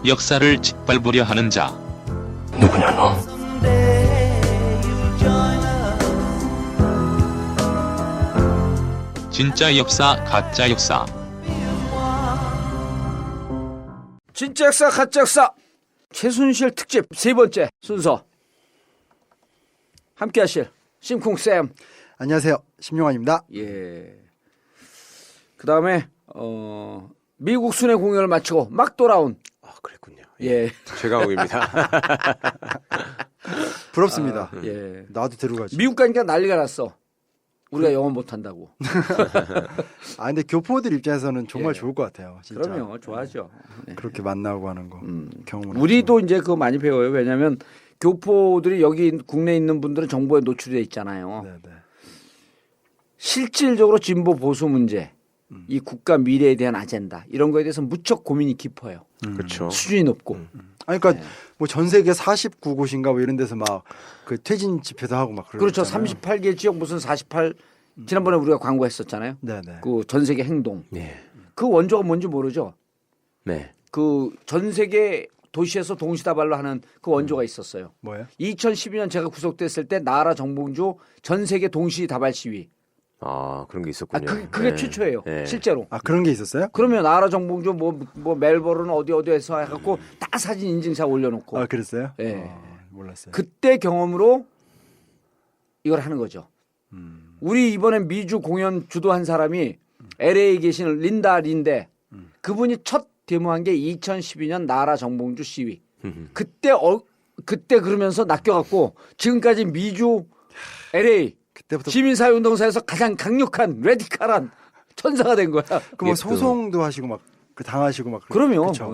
역사를 짓밟으려 하는 자. 누구냐 너? 진짜 역사, 가짜 역사. 진짜 역사 가짜 역사 최순실 특집 세 번째 순서 함께 하실 심쿵쌤. 안녕하세요. 심용환입니다. 예. 그 다음에 미국 순회 공연을 마치고 막 돌아온 그랬군요. 예. 최강욱입니다. 부럽습니다. 예. 나도 데려가지. 미국 가니까 난리가 났어. 우리가 영어 못한다고. 아 근데 교포들 입장에서는 정말 예. 좋을 것 같아요. 진짜. 그럼요. 좋아하죠. 네. 그렇게 만나고 하는 거 경험을. 우리도 이제 그거 많이 배워요. 왜냐하면 교포들이 여기 국내에 있는 분들은 정보에 노출돼 있잖아요. 네네. 실질적으로 진보 보수 문제, 이 국가 미래에 대한 아젠다 이런 거에 대해서 무척 고민이 깊어요. 그렇죠. 수준이 높고. 아니 그러니까 네. 뭐 전 세계 49곳인가 뭐 이런 데서 막 그 퇴진 집회도 하고 막 그렇죠. 그러잖아요. 38개 지역 무슨 48 지난번에 우리가 광고했었잖아요. 네네. 그 전 세계 행동. 네. 그 원조가 뭔지 모르죠. 네. 그 전 세계 도시에서 동시다발로 하는 그 원조가 있었어요. 뭐예요? 2012년 제가 구속됐을 때 나라 정봉주 전 세계 동시다발 시위. 아 그런 게 아, 있었군요. 그게 네. 최초예요. 네. 실제로. 아 그런 게 있었어요? 그러면 나라 정봉주 뭐 멜버른 어디에서 해갖고 다 사진 인증샷 올려놓고. 아 그랬어요? 예. 몰랐어요. 그때 경험으로 이걸 하는 거죠. 우리 이번에 미주 공연 주도한 사람이 LA에 계시는 린다 린데 그분이 첫 데모한 게 2012년 나라 정봉주 시위. 그때 그러면서 낚여갖고 지금까지 미주 LA 그때부터 시민사회운동사에서 가장 강력한 레디칼한 천사가 된 거야. 그뭐 예, 소송도 하시고 막 그 당하시고 막 그럼요. 그쵸?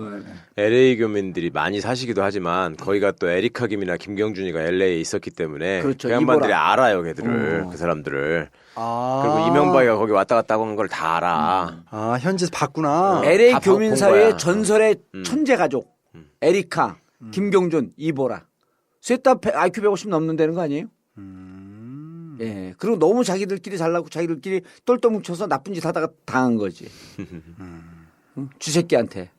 LA 교민들이 많이 사시기도 하지만 거기가 또 에리카 김이나 김경준이가 LA에 있었기 때문에 그렇죠. 그 양반들이 이보라. 알아요, 걔들을 그 사람들을. 아 그리고 이명박이가 거기 왔다 갔다 한 걸 다 알아. 아 현지에서 봤구나. LA 다 교민 본 사회의 거야. 전설의 천재 가족 에리카, 김경준, 이보라. 셋 다 IQ 150 넘는 되는 거 아니에요? 예. 그리고 너무 자기들끼리 잘나고 자기들끼리 똘똘 뭉쳐서 나쁜 짓 하다가 당한 거지. 응? 쥐새끼한테.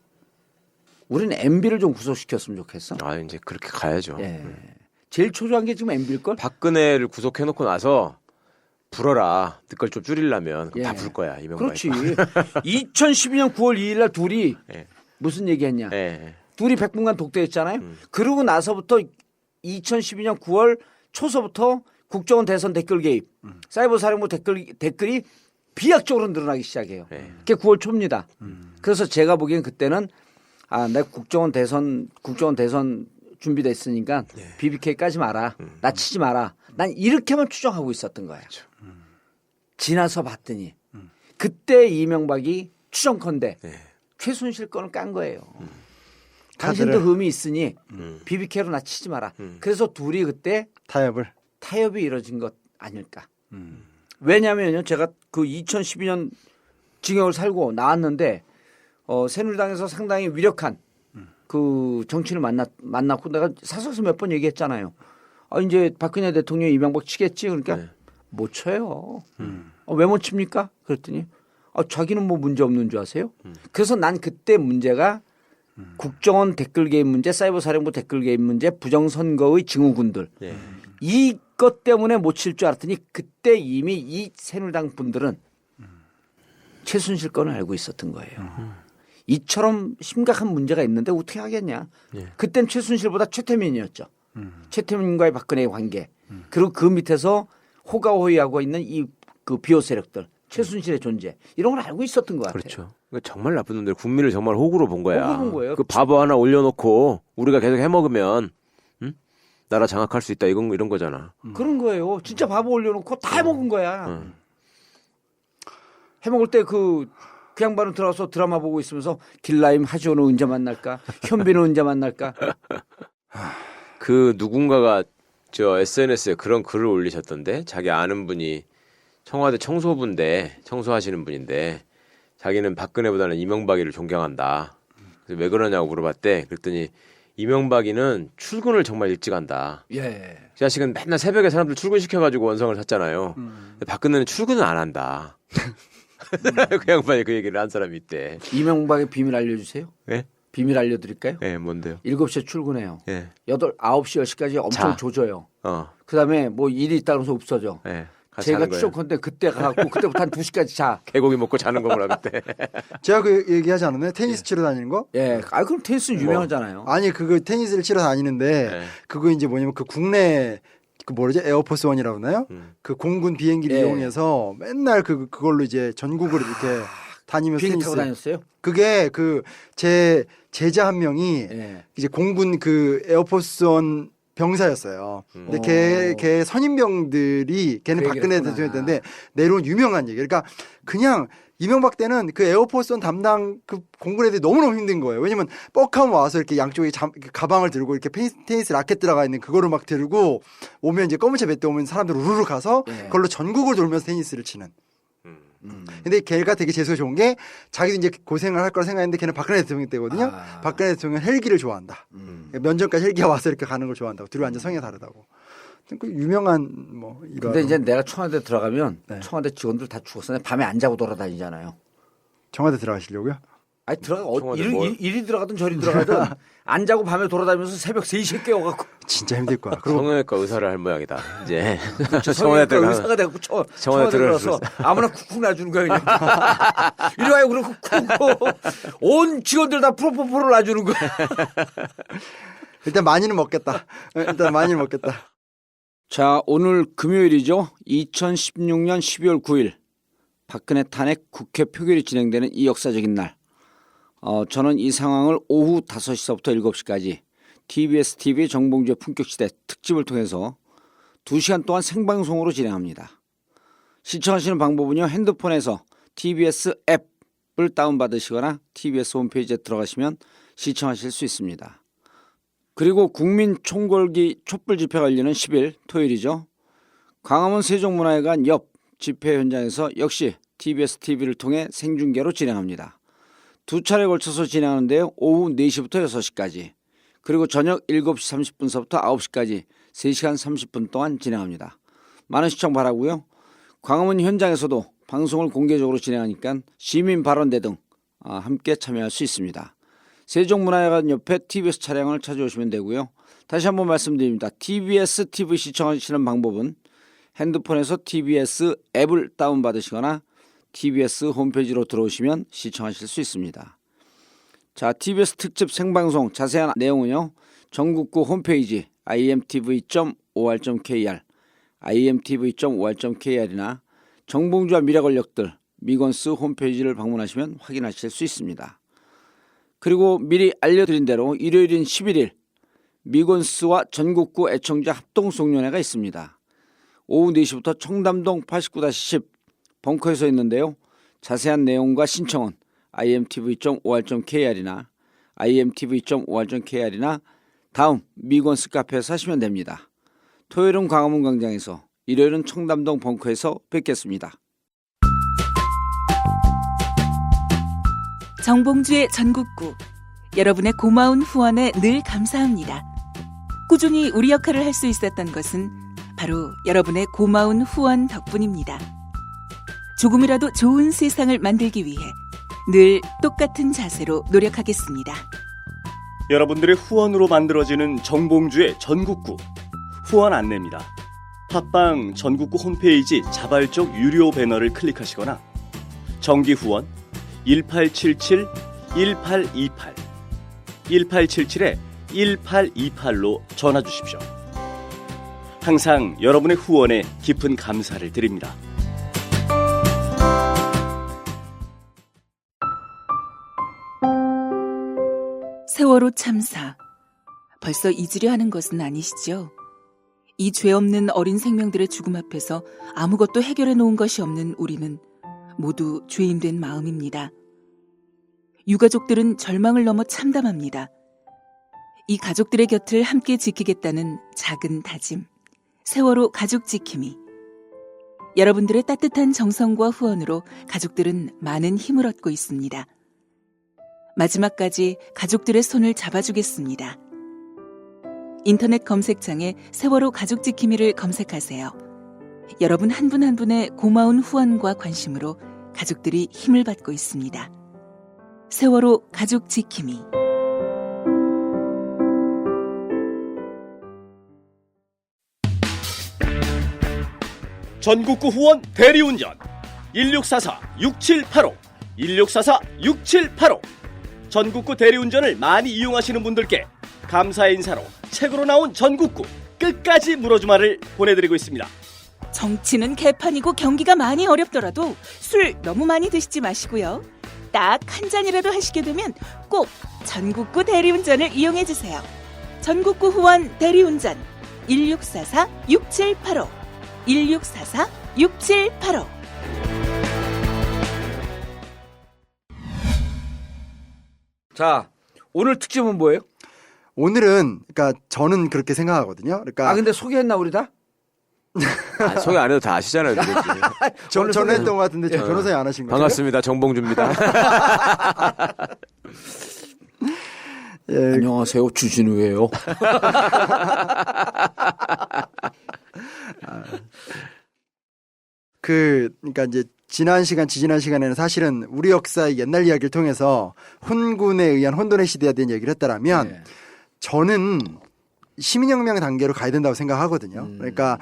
우리는 MB를 좀 구속시켰으면 좋겠어. 아 이제 그렇게 가야죠. 예. 제일 초조한 게 지금 MB일 걸? 박근혜를 구속해놓고 나서 불어라. 네 걸 좀 줄이려면 그럼 예. 다 불 거야 이명박이. 그렇지. 2012년 9월 2일 날 둘이 예. 무슨 얘기했냐? 예. 둘이 100분간 독대했잖아요. 그러고 나서부터 2012년 9월 초서부터 국정원 대선 댓글 개입, 사이버 사령부 댓글이 비약적으로 늘어나기 시작해요. 그게 9월 초입니다. 그래서 제가 보기엔 그때는 내 국정원 대선 준비됐으니까 BBK 까지 마라, 나 치지 마라. 난 이렇게만 추정하고 있었던 거예요. 그렇죠. 지나서 봤더니 그때 이명박이 추정컨대 네. 최순실 건을 깐 거예요. 카드를. 당신도 흠이 있으니 BBK로 나 치지 마라. 그래서 둘이 그때 타협을. 타협이 이루어진 것 아닐까. 왜냐하면요, 제가 그 2012년 징역을 살고 나왔는데 새누리당에서 상당히 위력한 그 정치인을 만났고 내가 사석에서 몇 번 얘기했잖아요. 이제 박근혜 대통령 이명박 치겠지. 그러니까 네. 못 쳐요. 왜 못 칩니까? 그랬더니 자기는 뭐 문제 없는 줄 아세요? 그래서 난 그때 문제가 국정원 댓글 개입 문제, 사이버 사령부 댓글 개입 문제, 부정선거의 증후군들 예. 이것 때문에 못 칠 줄 알았더니 그때 이미 이 새누리당 분들은 최순실 건을 알고 있었던 거예요. 이처럼 심각한 문제가 있는데 어떻게 하겠냐. 그땐 최순실보다 최태민이었죠. 최태민과의 박근혜의 관계. 그리고 그 밑에서 호가호위하고 있는 이 그 비호 세력들. 최순실의 존재. 이런 걸 알고 있었던 것 같아요. 그렇죠. 그러니까 정말 나쁜 놈들 국민을 정말 호구로 본 거야. 호구로 본 거예요. 그 바보 하나 올려놓고 우리가 계속 해먹으면 나라 장악할 수 있다 이런 거잖아. 그런 거예요. 진짜 바보 올려놓고 다 해먹은 거야. 해먹을 때 그 양반은 들어와서 드라마 보고 있으면서 길라임 하지오는 언제 만날까? 현빈은 언제 만날까? 그 누군가가 저 SNS에 그런 글을 올리셨던데 자기 아는 분이 청와대 청소하시는 분인데 자기는 박근혜보다는 이명박이를 존경한다. 그래서 왜 그러냐고 물어봤대. 그랬더니 이명박이는 출근을 정말 일찍 한다. 예. 그 자식은 맨날 새벽에 사람들 출근시켜가지고 원성을 샀잖아요. 근데 박근혜는 출근을 안 한다. 그 양반이 그 얘기를 한 사람이 있대. 이명박의 비밀 알려주세요. 네? 비밀 알려드릴까요? 예, 뭔데요? 7시에 출근해요. 예. 9시, 10시까지 엄청 자. 조져요. 어. 그다음에 뭐 일이 있다 그러면서 없어져. 예. 같이 제가 하는 거예요. 추적컨대 그때 가갖고 그때부터 한 2시까지 자. 개고기 먹고 자는 거구나 그때. 제가 그 얘기하지 않았나요? 테니스 치러 다니는 거? 예. 아 그럼 테니스는 유명하잖아요. 아니 그거 테니스를 치러 다니는데 네. 그거 이제 뭐냐면 그 국내 그 뭐죠 에어포스 원이라고 하나요? 그 공군 비행기를 예. 이용해서 맨날 그걸로 이제 전국을 이렇게 다니면서 비행기 타고 테니스. 다녔어요? 그게 그 제 제자 한 명이 예. 이제 공군 그 에어포스원 병사였어요. 근데 걔 선임병들이 걔는 그 박근혜 얘기를 대통령이었는데 내려온 유명한 얘기. 그러니까 그냥 이명박 때는 그 에어포스원 담당 그 공군 애들이 너무너무 힘든 거예요. 왜냐면 뻑하면 와서 이렇게 양쪽에 가방을 들고 이렇게 테니스 라켓 들어가 있는 그거를 막 들고 오면 이제 검은차 배 때 오면 사람들 우르르 가서 예. 그걸로 전국을 돌면서 테니스를 치는. 근데 걔가 되게 재수가 좋은 게 자기도 이제 고생을 할 거라 생각했는데 걔는 박근혜 대통령 때거든요. 아. 박근혜 대통령은 헬기를 좋아한다. 면전까지 헬기가 와서 이렇게 가는 걸 좋아한다고. 뒤로 앉아 성향이 다르다고. 그 유명한 뭐 이런. 근데 이제 내가 청와대 들어가면 네. 청와대 직원들 다 죽었어. 밤에 안 자고 돌아다니잖아요. 청와대 들어가시려고요? 아니 들어가 청와대 뭘? 이리 들어가든 저리 들어가든 안 자고 밤에 돌아다니면서 새벽 3시에 깨워갖고 진짜 힘들 거야. 그리고 성형외과 의사를 할 모양이다. 이제 청와대 청와대 들어가. 의사가 되고 청와대 청와대 들어서 들어가서. 아무나 쿡쿡 놔주는 거야 그냥. 이리 와요 그러고 쿡쿡 온 직원들 다 프로포폴을 놔주는 거야. 일단 많이는 먹겠다. 일단 많이는 먹겠다. 자 오늘 금요일이죠. 2016년 12월 9일 박근혜 탄핵 국회 표결이 진행되는 이 역사적인 날. 저는 이 상황을 오후 5시서부터 7시까지 TBS TV 정봉주의 품격시대 특집을 통해서 2시간 동안 생방송으로 진행합니다. 시청하시는 방법은요. 핸드폰에서 TBS 앱을 다운받으시거나 TBS 홈페이지에 들어가시면 시청하실 수 있습니다. 그리고 국민 총궐기 촛불 집회가 열리는 10일 토요일이죠. 광화문 세종문화회관 옆 집회 현장에서 역시 TBS TV를 통해 생중계로 진행합니다. 2차례에 걸쳐서 진행하는데요. 오후 4시부터 6시까지 그리고 저녁 7시 30분서부터 9시까지 3시간 30분 동안 진행합니다. 많은 시청 바라고요. 광화문 현장에서도 방송을 공개적으로 진행하니까 시민 발언대 등 함께 참여할 수 있습니다. 세종문화회관 옆에 TBS 차량을 찾아오시면 되고요. 다시 한번 말씀드립니다. TBS TV 시청하시는 방법은 핸드폰에서 TBS 앱을 다운받으시거나 TBS 홈페이지로 들어오시면 시청하실 수 있습니다. 자, TBS 특집 생방송 자세한 내용은요. 전국구 홈페이지 imtv.or.kr imtv.or.kr이나 정봉주와 미래 권력들 미건스 홈페이지를 방문하시면 확인하실 수 있습니다. 그리고 미리 알려드린 대로 일요일인 11일 미건스와 전국구 애청자 합동송년회가 있습니다. 오후 4시부터 청담동 89-10 벙커에서 있는데요. 자세한 내용과 신청은 imtv.or.kr이나 imtv.or.kr이나 다음 미건스 카페에서 하시면 됩니다. 토요일은 광화문 광장에서 일요일은 청담동 벙커에서 뵙겠습니다. 정봉주의 전국구 여러분의 고마운 후원에 늘 감사합니다. 꾸준히 우리 역할을 할 수 있었던 것은 바로 여러분의 고마운 후원 덕분입니다. 조금이라도 좋은 세상을 만들기 위해 늘 똑같은 자세로 노력하겠습니다. 여러분들의 후원으로 만들어지는 정봉주의 전국구 후원 안내입니다. 팟빵 전국구 홈페이지 자발적 유료 배너를 클릭하시거나 정기 후원 1877-1828 1877-1828로 전화 주십시오. 항상 여러분의 후원에 깊은 감사를 드립니다. 세월호 참사 벌써 잊으려 하는 것은 아니시죠? 이 죄 없는 어린 생명들의 죽음 앞에서 아무것도 해결해 놓은 것이 없는 우리는 모두 죄인된 마음입니다. 유가족들은 절망을 넘어 참담합니다. 이 가족들의 곁을 함께 지키겠다는 작은 다짐, 세월호 가족 지킴이. 여러분들의 따뜻한 정성과 후원으로 가족들은 많은 힘을 얻고 있습니다. 마지막까지 가족들의 손을 잡아주겠습니다. 인터넷 검색창에 세월호 가족 지킴이를 검색하세요. 여러분 한 분 한 분의 고마운 후원과 관심으로 가족들이 힘을 받고 있습니다. 세월호 가족 지킴이. 전국구 후원 대리운전 1644-6785 1644-6785 전국구 대리운전을 많이 이용하시는 분들께 감사의 인사로 책으로 나온 전국구 끝까지 물어주마를 보내드리고 있습니다. 정치는 개판이고 경기가 많이 어렵더라도 술 너무 많이 드시지 마시고요. 딱 한 잔이라도 하시게 되면 꼭 전국구 대리운전을 이용해 주세요. 전국구 후원 대리운전 1644-6785 1644-6785 자, 오늘 특집은 뭐예요? 오늘은 그러니까 저는 그렇게 생각하거든요. 그러니까 아 근데 소개했나 우리 다? 소개 안 해도 다 아시잖아요. 저는 했던 것 같은데 저 변호사님 안 하신 거죠? 반갑습니다. 정봉주입니다. 예, 안녕하세요, 주진우예요. 그러니까 이제 지난 시간에는 사실은 우리 역사의 옛날 이야기를 통해서 혼군에 의한 혼돈의 시대에 대한 얘기를 했다라면 네. 저는 시민혁명 단계로 가야 된다고 생각하거든요. 그러니까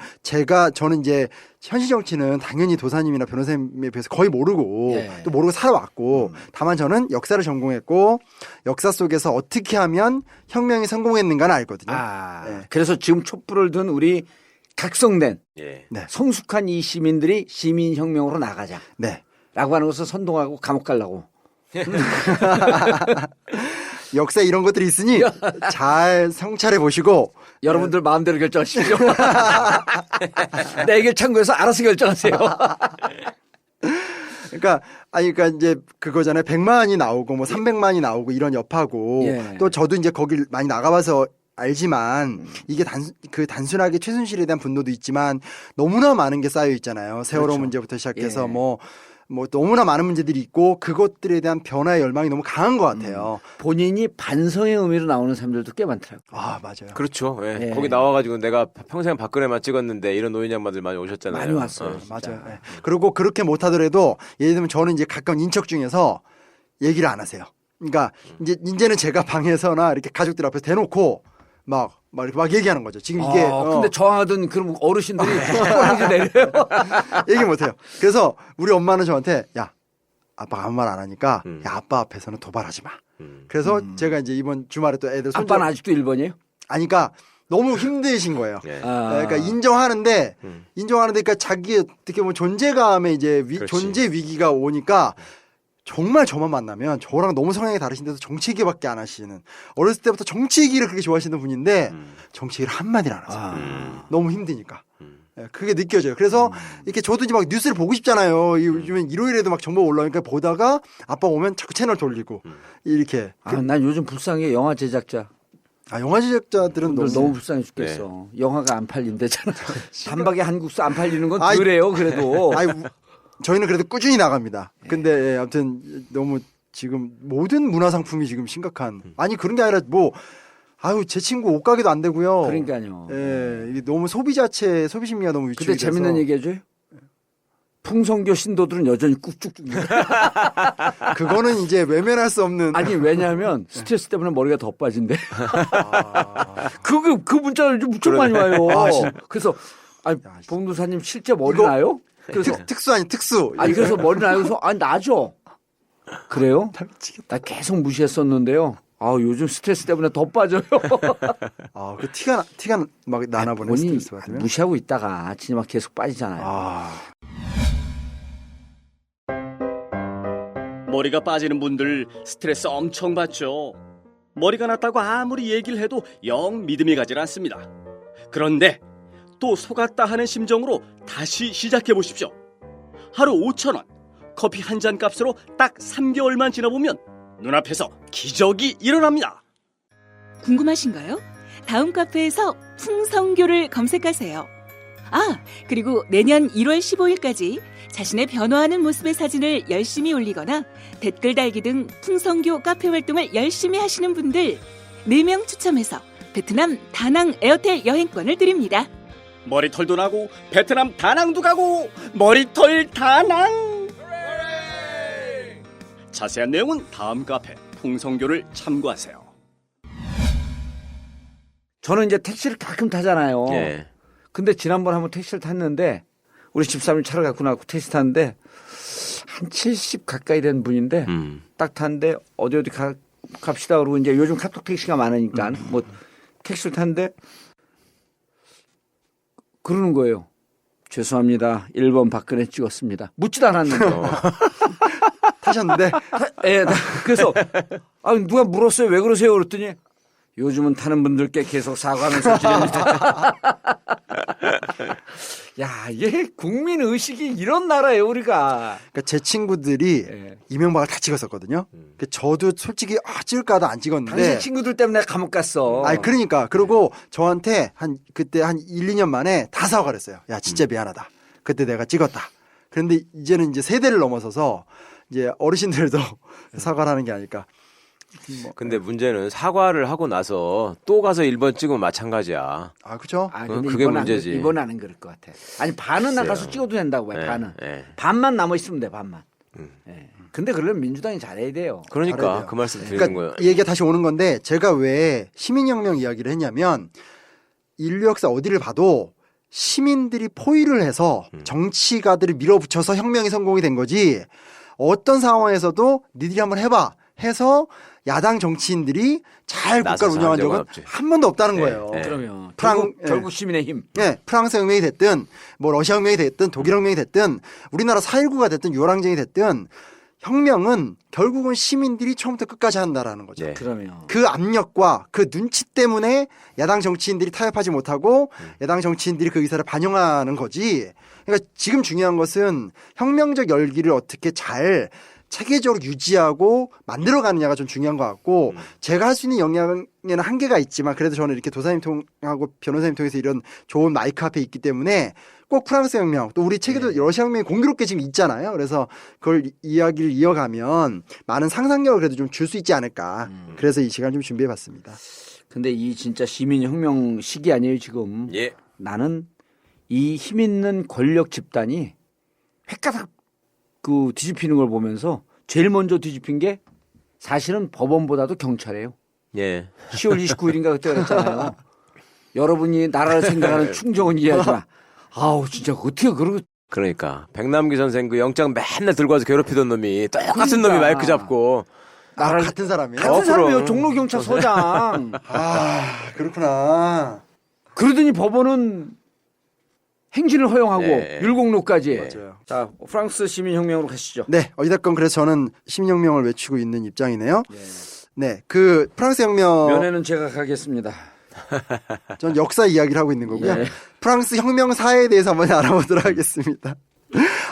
저는 이제 현실 정치는 당연히 도사님이나 변호사님에 비해서 거의 모르고 예. 또 모르고 살아왔고 다만 저는 역사를 전공했고 역사 속에서 어떻게 하면 혁명이 성공했는가는 알거든요. 아, 네. 그래서 지금 촛불을 든 우리 각성된 예. 성숙한 이 시민들이 시민혁명으로 나가자. 네. 라고 하는 것을 선동하고 감옥 가려고. 역사에 이런 것들이 있으니 잘 성찰해 보시고 여러분들 마음대로 결정하십시오. 내 얘기를 참고해서 알아서 결정하세요. 그러니까 이제 그거잖아요. 100만이 나오고 뭐 300만이 나오고 이런 여파고 예. 또 저도 이제 거길 많이 나가봐서 알지만 이게 단순하게 최순실에 대한 분노도 있지만 너무나 많은 게 쌓여 있잖아요. 세월호 그렇죠. 문제부터 시작해서 예. 뭐 너무나 많은 문제들이 있고 그것들에 대한 변화의 열망이 너무 강한 것 같아요. 본인이 반성의 의미로 나오는 사람들도 꽤 많더라고요. 아 맞아요. 그렇죠. 예. 예. 거기 나와가지고 내가 평생 박근혜만 찍었는데 이런 노인 양반들 많이 오셨잖아요. 많이 왔어요. 맞아요. 예. 그리고 그렇게 못하더라도 예를 들면 저는 이제 가까운 인척 중에서 얘기를 안 하세요. 그러니까 이제는 제가 방에서나 이렇게 가족들 앞에서 대놓고 이렇게 막 얘기하는 거죠. 지금 이게 근데 저항하던 그런 어르신들이 꼬리지 내려요. 얘기 못해요. 그래서 우리 엄마는 저한테 야 아빠가 아무 말 안 하니까 야 아빠 앞에서는 도발하지 마. 그래서 제가 이제 이번 주말에 또 애들 손주 아빠는 아직도 1번이에요? 아니까 너무 힘드신 거예요. 예. 그러니까 인정하는데 그러니까 자기 어떻게 보면 존재감에 이제 그렇지. 존재 위기가 오니까 정말 저만 만나면 저랑 너무 성향이 다르신데도 정치 얘기밖에 안 하시는 어렸을 때부터 정치 얘기를 그렇게 좋아하시는 분인데 정치 얘기를 한마디를 안 하세요. 너무 힘드니까. 예, 그게 느껴져요. 그래서 이렇게 저도 이제 막 뉴스를 보고 싶잖아요. 요즘엔 일요일에도 막 정보가 올라오니까 보다가 아빠 오면 자꾸 채널 돌리고 이렇게. 난 요즘 불쌍해. 영화 제작자. 영화 제작자들은 너무 불쌍해 죽겠어. 영화가 안 팔린대잖아. 단박에 한국서 안 팔리는 건 그래요. 그래도. 저희는 그래도 꾸준히 나갑니다. 근데 아무튼 너무 지금 모든 문화 상품이 지금 심각한. 아니 그런 게 아니라 제 친구 옷가게도 안 되고요. 그러니까요. 예, 이게 너무 소비 심리가 너무 위축이 근데 돼서. 재밌는 얘기 해줘요? 풍성교 신도들은 여전히 꾹쭉 죽는다. 그거는 이제 외면할 수 없는. 아니 왜냐하면 스트레스 때문에 머리가 더 빠진대. 그 문자를 무척 많이 와요. 그래서 봉도사님 실제 머리 나요? 그래서 특수 아니 특수. 그래서 머리 나요. 그래서 나죠. 그래요? 나 계속 무시했었는데요. 요즘 스트레스 때문에 더 빠져요. 그 티가 막 나나 보네. 본인이 스트레스 받으면. 무시하고 있다가 진짜 막 계속 빠지잖아요. 머리가 빠지는 분들 스트레스 엄청 받죠. 머리가 났다고 아무리 얘기를 해도 영 믿음이 가질 않습니다. 그런데 또 속았다 하는 심정으로 다시 시작해 보십시오. 하루 5,000원, 커피 한 잔 값으로 딱 3개월만 지나보면 눈앞에서 기적이 일어납니다. 궁금하신가요? 다음 카페에서 풍성교를 검색하세요. 그리고 내년 1월 15일까지 자신의 변화하는 모습의 사진을 열심히 올리거나 댓글 달기 등 풍성교 카페 활동을 열심히 하시는 분들 4명 추첨해서 베트남 다낭 에어텔 여행권을 드립니다. 머리털도 나고 베트남 다낭도 가고 머리털 다낭. 자세한 내용은 다음 카페 풍성교를 참고하세요. 저는 이제 택시를 가끔 타잖아요. 예. 근데 지난번 한번 택시를 탔는데 우리 집사람이 차를 갖고 나고 택시 탔는데 한 70 가까이 된 분인데 딱 탔는데 어디 갑시다 그러고 이제 요즘 카톡 택시가 많으니까 뭐 택시를 탔는데 그러는 거예요. 죄송합니다. 1번 박근혜 찍었습니다. 묻지도 않았는데. 타셨는데 예, 그래서 누가 물었어요. 왜 그러세요? 그랬더니 요즘은 타는 분들께 계속 사과하면서 지냅니다. 야, 이게 국민 의식이 이런 나라예요, 우리가. 그러니까 제 친구들이 예. 이명박을 다 찍었었거든요. 그러니까 저도 솔직히 찍을까 하다 안 찍었는데. 당신 친구들 때문에 감옥 갔어. 아니 그러니까 그리고 저한테 그때 한 1, 2년 만에 다 사과를 했어요. 야 진짜 미안하다. 그때 내가 찍었다. 그런데 이제는 이제 세대를 넘어서서 이제 어르신들도 사과를 하는 게 아닐까. 근데 문제는 사과를 하고 나서 또 가서 1번 찍으면 마찬가지야. 아 그렇죠. 근데 그게 이번 문제지. 이번은 안 그럴 것 같아. 아니 반은 나가서 찍어도 된다고 해. 네, 반은. 네. 반만 남아 있으면 돼. 반만. 예. 근데 그러려면 민주당이 잘해야 돼요. 잘해야 그러니까 돼요. 그 말씀 드리는 그러니까 거예요. 이 얘기가 다시 오는 건데 제가 왜 시민혁명 이야기를 했냐면 인류 역사 어디를 봐도 시민들이 포위를 해서 정치가들을 밀어붙여서 혁명이 성공이 된 거지 어떤 상황에서도 니들이 한번 해봐 해서 야당 정치인들이 잘 국가를 나서서 운영한 한 적은 적은 없지. 한 번도 없다는 네, 거예요. 네. 그러면 프랑- 결국 시민의 힘. 네, 프랑스 혁명이 됐든 뭐 러시아 혁명이 됐든 독일 혁명이 됐든 우리나라 4.19가 됐든 6월 항쟁이 됐든 혁명은 결국은 시민들이 처음부터 끝까지 한다라는 거죠. 네. 그러면 그 압력과 그 눈치 때문에 야당 정치인들이 타협하지 못하고 야당 정치인들이 그 의사를 반영하는 거지. 그러니까 지금 중요한 것은 혁명적 열기를 어떻게 잘 체계적으로 유지하고 만들어가느냐가 좀 중요한 것 같고 제가 할 수 있는 역량에는 한계가 있지만 그래도 저는 이렇게 도사님 통하고 변호사님 통해서 이런 좋은 마이크 앞에 있기 때문에 꼭 프랑스 혁명 또 우리 책에도 러시아 혁명이 공교롭게 지금 있잖아요. 그래서 그걸 이야기를 이어가면 많은 상상력을 그래도 좀 줄 수 있지 않을까. 그래서 이 시간 좀 준비해봤습니다. 근데 이 진짜 시민혁명 시기 아니에요 지금. 예. 나는 이 힘 있는 권력 집단이 획가닥 그 뒤집히는 걸 보면서 제일 먼저 뒤집힌 게 사실은 법원보다도 경찰이에요. 예. 10월 29일인가 그때 그랬잖아요. 여러분이 나라를 생각하는 충정은 이해하지 마. 아우 진짜 어떻게 그러고 그러니까 백남기 선생 그 영장 맨날 들고 와서 괴롭히던 놈이 똑같은 그러니까. 놈이 마이크 잡고 나라를 같은 사람이에요? 같은 사람이에요. 그럼. 종로경찰서장. 아 그렇구나. 그러더니 법원은 행진을 허용하고 예. 율곡로까지. 맞아요. 자 프랑스 시민혁명으로 가시죠. 네, 어찌됐건 그래서 저는 시민혁명을 외치고 있는 입장이네요. 네, 그 프랑스 혁명, 면회는 제가 가겠습니다. 전 역사 이야기를 하고 있는 거고요. 예. 프랑스 혁명사에 대해서 한번 알아보도록 하겠습니다.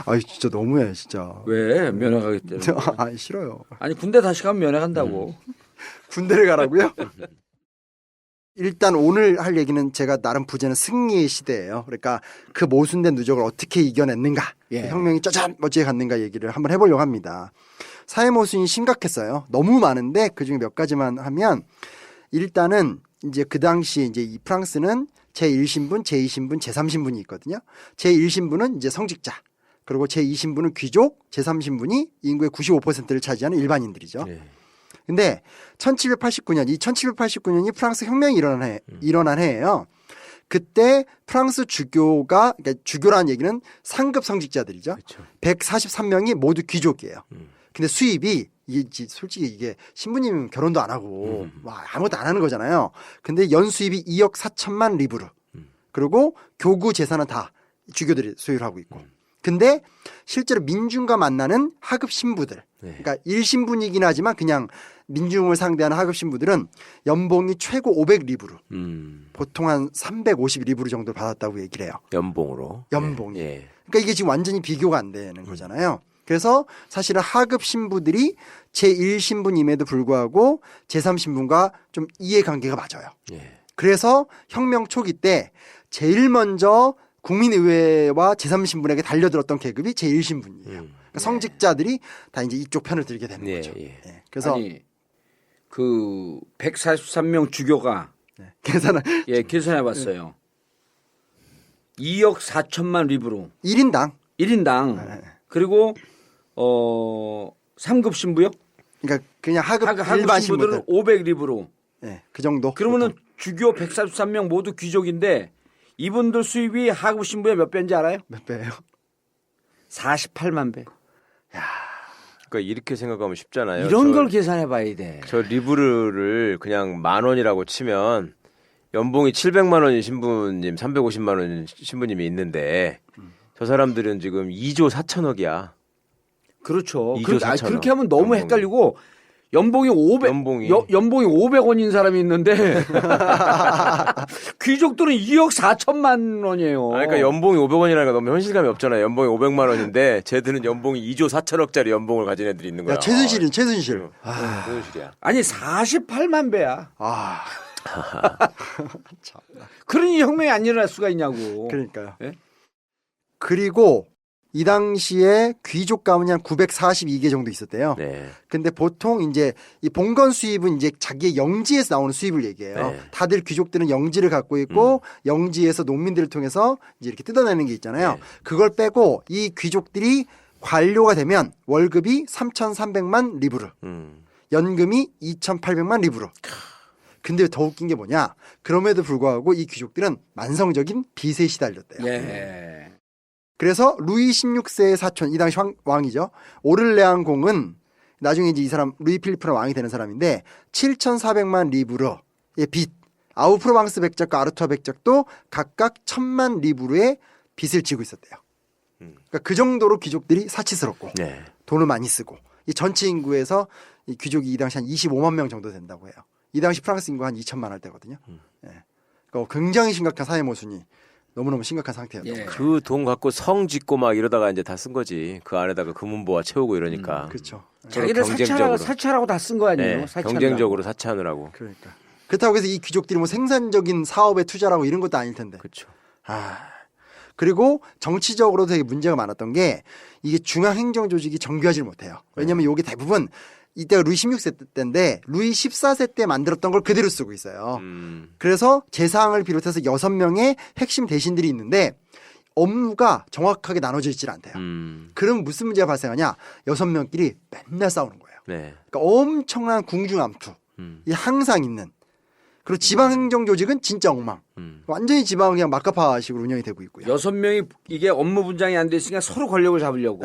아이 진짜 너무해, 진짜. 왜 면회 가겠대요? 아 싫어요. 아니 군대 다시 가면 면회 간다고. 군대를 가라고요? 일단 오늘 할 얘기는 제가 나름 부제는 승리의 시대예요. 그러니까 그 모순된 누적을 어떻게 이겨냈는가, 예. 혁명이 짜잔 멋지게 갔는가 얘기를 한번 해보려고 합니다. 사회 모순이 심각했어요. 너무 많은데 그 중에 몇 가지만 하면 일단은 이제 그 당시 이제 이 프랑스는 제1신분, 제2신분, 제3신분이 있거든요. 제1신분은 이제 성직자, 그리고 제2신분은 귀족, 제3신분이 인구의 95%를 차지하는 일반인들이죠. 예. 근데 1789년, 이 1789년이 프랑스 혁명이 일어난 해예요. 그때 프랑스 주교가, 그러니까 주교라는 얘기는 상급 성직자들이죠. 그렇죠. 143명이 모두 귀족이에요. 근데 수입이 이게 솔직히 이게 신부님은 결혼도 안 하고 와, 아무것도 안 하는 거잖아요. 근데 연 수입이 2억 4천만 리브르. 그리고 교구 재산은 다 주교들이 소유를 하고 있고. 근데 실제로 민중과 만나는 하급 신부들, 네. 그러니까 일신분이긴 하지만 그냥 민중을 상대하는 하급 신부들은 연봉이 최고 500 리브르, 보통 한 350 리브르 정도 받았다고 얘기를 해요. 연봉으로. 연봉이. 예. 그러니까 이게 지금 완전히 비교가 안 되는 거잖아요. 그래서 사실은 하급 신부들이 제1신분임에도 불구하고 제3신분과 좀 이해관계가 맞아요. 예. 그래서 혁명 초기 때 제일 먼저 국민의회와 제3신분에게 달려들었던 계급이 제1신분이에요. 그러니까 성직자들이 다 이제 이쪽 편을 들게 되는 예, 거죠. 예. 예. 그래서 아니 그 143명 주교가 계산을 예 계산해 봤어요. 2억 4천만 리브로 1인당 1인당. 네. 그리고 3급 신부요? 그러니까 그냥 하급 하급 일반 신부들은 신부들 500 리브로. 예, 그 정도. 그러면은 주교 143명 모두 귀족인데 이분들 수입이 하급 신부의 몇 배인지 알아요? 몇 배예요? 48만 배. 그러니까 이렇게 생각하면 쉽잖아요. 이런 걸 계산해 봐야 돼. 저 리브르를 그냥 10,000원이라고 치면 연봉이 700만 원인 신부님, 350만 원 신부님이 있는데 저 사람들은 지금 2조 4천억이야. 그렇죠. 2조 4천억. 그렇게 하면 너무 연봉이. 헷갈리고 연봉이 500 연봉이. 연봉이 500원인 사람이 있는데 귀족들은 2억 4천만 원이에요. 그러니까 연봉이 500원이라니까 너무 현실감이 없잖아요. 연봉이 500만 원인데 쟤들은 연봉이 2조 4천억짜리 연봉을 가진 애들이 있는 거야. 야, 최순실은 최순실. 최순실이야. 아니 48만 배야. 아, 그러니 혁명이 안 일어날 수가 있냐고. 그러니까요. 예? 그리고 이 당시에 귀족 가문이 한 942개 정도 있었대요. 네. 근데 보통 이제 이 봉건 수입은 이제 자기의 영지에서 나오는 수입을 얘기해요. 네. 다들 귀족들은 영지를 갖고 있고 영지에서 농민들을 통해서 이제 이렇게 뜯어내는 게 있잖아요. 네. 그걸 빼고 이 귀족들이 관료가 되면 월급이 3,300만 리브르, 연금이 2,800만 리브르. 근데 더 웃긴 게 뭐냐? 그럼에도 불구하고 이 귀족들은 만성적인 빚에 시달렸대요. 예. 그래서 루이 16세의 사촌, 이 당시 왕이죠. 오를레앙 공은 나중에 이제 이 사람 루이 필리프는 왕이 되는 사람인데 7,400만 리브르의 빚, 아우프로방스 백작과 아르투아 백작도 각각 1,000만 리브르의 빚을 지고 있었대요. 그러니까 그 정도로 귀족들이 사치스럽고 네. 돈을 많이 쓰고 이 전체 인구에서 이 귀족이 이 당시 한 25만 명 정도 된다고 해요. 이 당시 프랑스 인구 한 2천만 할 때거든요. 예. 그러니까 굉장히 심각한 사회 모순이 너무너무 심각한 상태였던 예. 거죠. 그 돈 갖고 성 짓고 막 이러다가 이제 다 쓴 거지. 그 안에다가 금은보화 채우고 이러니까. 그렇죠. 자기들 사찰하라고 다 쓴 거 아니에요? 네, 사찰하라고. 경쟁적으로 사치하느라고. 그러니까. 그렇다고 해서 이 귀족들이 뭐 생산적인 사업에 투자라고 이런 것도 아닐 텐데. 그렇죠. 아. 그리고 정치적으로 되게 문제가 많았던 게 이게 중앙행정 조직이 정교하지 못해요. 왜냐하면 이게 대부분 이때가 루이 16세 때인데 루이 14세 때 만들었던 걸 그대로 쓰고 있어요. 그래서 재상을 비롯해서 6명의 핵심 대신들이 있는데 업무가 정확하게 나눠져 있질 않대요. 그럼 무슨 문제가 발생하냐? 6명끼리 맨날 싸우는 거예요. 네. 그러니까 엄청난 궁중암투. 이 항상 있는. 그리고 지방행정 조직은 진짜 엉망. 완전히 지방은 그냥 막가파식으로 운영이 되고 있고요. 6명이 이게 업무 분장이 안 돼 있으니까 서로 권력을 잡으려고.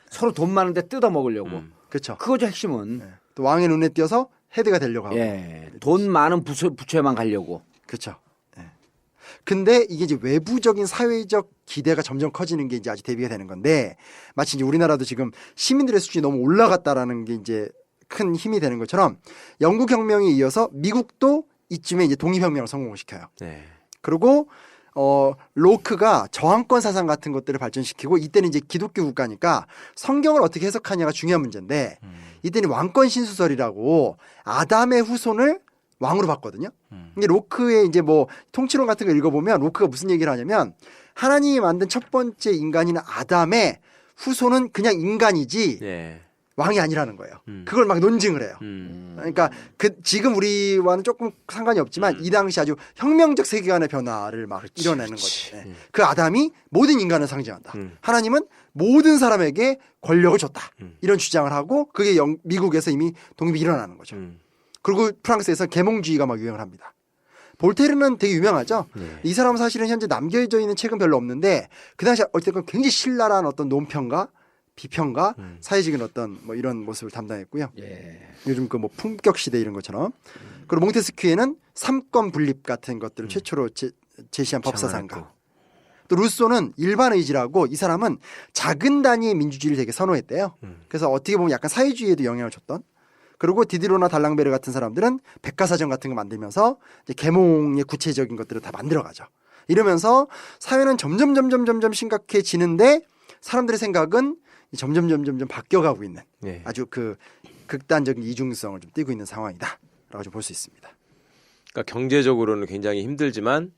서로 돈 많은데 뜯어 먹으려고. 그렇죠. 그거죠 핵심은. 네. 또 왕의 눈에 띄어서 헤드가 되려고 하고. 예. 돈 많은 부처에만 가려고. 그렇죠. 예. 근데 이게 이제 외부적인 사회적 기대가 점점 커지는 게 이제 아주 대비가 되는 건데 마치 이제 우리나라도 지금 시민들의 수준이 너무 올라갔다라는 게 이제 큰 힘이 되는 것처럼 영국 혁명에 이어서 미국도 이쯤에 이제 독립혁명을 성공을 시켜요. 네. 그리고 로크가 저항권 사상 같은 것들을 발전시키고 이때는 이제 기독교 국가니까 성경을 어떻게 해석하냐가 중요한 문제인데 이때는 왕권 신수설이라고 아담의 후손을 왕으로 봤거든요. 이게 로크의 이제 뭐 통치론 같은 거 읽어보면 로크가 무슨 얘기를 하냐면 하나님이 만든 첫 번째 인간인 아담의 후손은 그냥 인간이지 네. 왕이 아니라는 거예요. 그걸 막 논증을 해요. 그러니까 지금 우리와는 조금 상관이 없지만 이 당시 아주 혁명적 세계관의 변화를 막 이뤄내는 거죠. 네. 그 아담이 모든 인간을 상징한다. 하나님은 모든 사람에게 권력을 줬다. 이런 주장을 하고 그게 미국에서 이미 독립이 일어나는 거죠. 그리고 프랑스에서 계몽주의가 막 유행을 합니다. 볼테르는 되게 유명하죠. 네. 이 사람은 사실은 현재 남겨져 있는 책은 별로 없는데 그 당시 어쨌든 굉장히 신랄한 어떤 논평가 비평가, 사회적인 어떤 뭐 이런 모습을 담당했고요. 예. 요즘 그 뭐 품격 시대 이런 것처럼. 그리고 몽테스큐에는 삼권 분립 같은 것들을 최초로 제시한 법사상가. 또 루소는 일반 의지라고 이 사람은 작은 단위의 민주주의를 되게 선호했대요. 그래서 어떻게 보면 약간 사회주의에도 영향을 줬던. 그리고 디디로나 달랑베르 같은 사람들은 백과사전 같은 거 만들면서 이제 계몽의 구체적인 것들을 다 만들어가죠. 이러면서 사회는 점점 심각해지는데 사람들의 생각은 점점 바뀌어가고 있는 네. 아주 그 극단적인 이중성을 좀 띠고 있는 상황이다라고 좀 볼 수 있습니다. 그러니까 경제적으로는 굉장히 힘들지만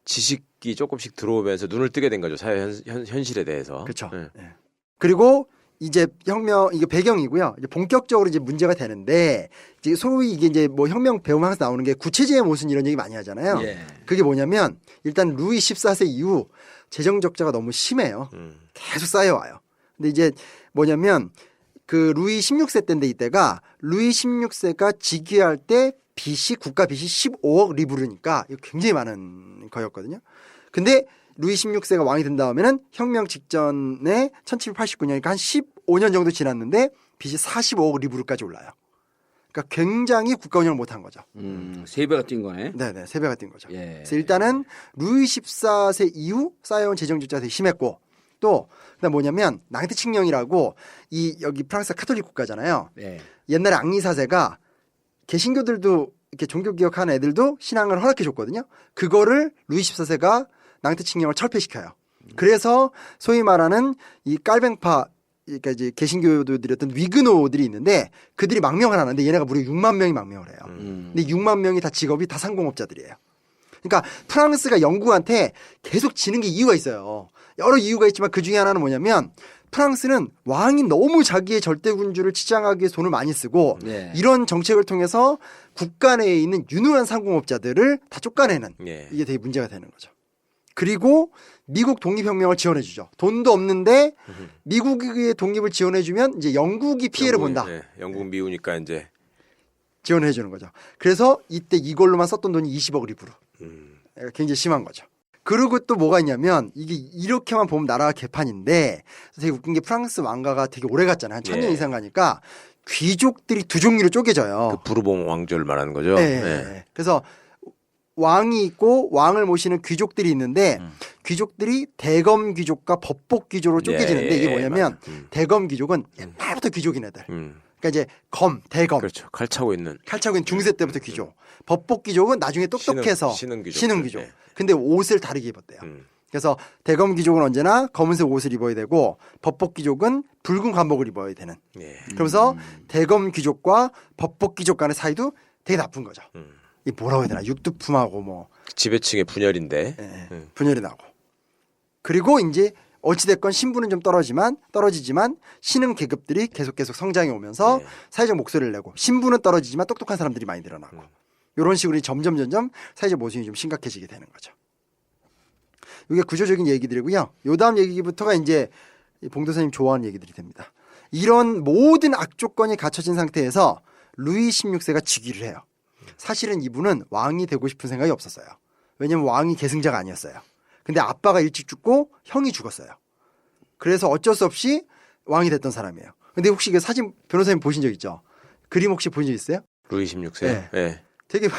지식이 조금씩 들어오면서 눈을 뜨게 된 거죠. 사회 현실에 대해서. 그렇죠. 네. 네. 그리고 이제 혁명 이게 배경이고요. 이제 본격적으로 이제 문제가 되는데 이제 소위 이게 이제 뭐 혁명 배우면 항상 나오는 게 구체제의 모순 이런 얘기 많이 하잖아요. 예. 그게 뭐냐면 일단 루이 14세 이후 재정 적자가 너무 심해요. 계속 쌓여와요. 근데 이제 뭐냐면 그 루이 16세 때인데 이때가 루이 16세가 즉위할 때 빚이 국가 빚이 15억 리브르니까 이거 굉장히 많은 거였거든요. 근데 루이 16세가 왕이 된 다음에는 혁명 직전에 1789년이니까 한 15년 정도 지났는데 빚이 45억 리브르까지 올라요. 그러니까 굉장히 국가 운영을 못한 거죠. 3배가 뛴 거네. 네네, 3배가 뛴 거죠. 예. 그래서 일단은 루이 14세 이후 쌓여온 재정 질서가 되게 심했고 또 그다음 뭐냐면 낭트 칙령이라고 이 여기 프랑스가 카톨릭 국가잖아요. 예. 옛날에 앙리 4세가 개신교들도 이렇게 종교 개혁하는 애들도 신앙을 허락해 줬거든요. 그거를 루이 14세가 낭트 칙령을 철폐시켜요. 그래서 소위 말하는 이 깔뱅파 그러니까 이제 개신교도들이었던 위그노들이 있는데 그들이 망명을 하는데 얘네가 무려 6만 명이 망명을 해요. 근데 6만 명이 다 직업이 다 상공업자들이에요. 그러니까 프랑스가 영국한테 계속 지는 게 이유가 있어요. 여러 이유가 있지만 그 중에 하나는 뭐냐면 프랑스는 왕이 너무 자기의 절대군주를 치장하기 위해 돈을 많이 쓰고 네. 이런 정책을 통해서 국가 내에 있는 유능한 상공업자들을 다 쫓아내는 예. 이게 되게 문제가 되는 거죠. 그리고 미국 독립혁명을 지원해주죠. 돈도 없는데 미국의 독립을 지원해주면 이제 영국이 피해를 본다. 예, 영국 미우니까 이제 지원해주는 거죠. 그래서 이때 이걸로만 썼던 돈이 20억 리브로. 굉장히 심한 거죠. 그리고 또 뭐가 있냐면 이게 이렇게만 보면 나라가 개판인데 되게 웃긴 게 프랑스 왕가가 되게 오래 갔잖아요. 한 1000년 예. 이상 가니까 귀족들이 두 종류로 쪼개져요. 그 부르봉 왕조를 말하는 거죠. 네. 예. 그래서 왕이 있고 왕을 모시는 귀족들이 있는데 귀족들이 대검 귀족과 법복 귀족으로 쪼개지는데 예, 이게 뭐냐면 맞아. 대검 귀족은 옛날부터 귀족인 애들. 그러니까 이제 대검. 그렇죠. 칼 차고 있는 칼 차고 있는 중세 때부터 귀족. 법복 귀족은 나중에 똑똑해서 신흥 귀족들. 신흥 귀족. 네. 근데 옷을 다르게 입었대요. 그래서 대검 귀족은 언제나 검은색 옷을 입어야 되고 법복 귀족은 붉은 관복을 입어야 되는. 예. 그러면서 대검 귀족과 법복 귀족 간의 사이도 되게 나쁜 거죠. 이 뭐라고 해야 되나 육두품하고 뭐 지배층의 분열인데. 분열이 나고. 그리고 이제 어찌됐건 신분은 좀 떨어지지만 신흥 계급들이 계속 성장해 오면서 네. 사회적 목소리를 내고 신분은 떨어지지만 똑똑한 사람들이 많이 늘어나고 이런 식으로 점점 사회적 모순이 좀 심각해지게 되는 거죠. 이게 구조적인 얘기들이고요. 요 다음 얘기부터가 이제 봉도사님 좋아하는 얘기들이 됩니다. 이런 모든 악조건이 갖춰진 상태에서 루이 16세가 즉위를 해요. 사실은 이분은 왕이 되고 싶은 생각이 없었어요. 왜냐면 왕이 계승자가 아니었어요. 근데 아빠가 일찍 죽고 형이 죽었어요. 그래서 어쩔 수 없이 왕이 됐던 사람이에요. 근데 혹시 그 사진 변호사님 보신 적 있죠? 그림 혹시 보신 적 있어요? 루이 16세. 네. 예. 되게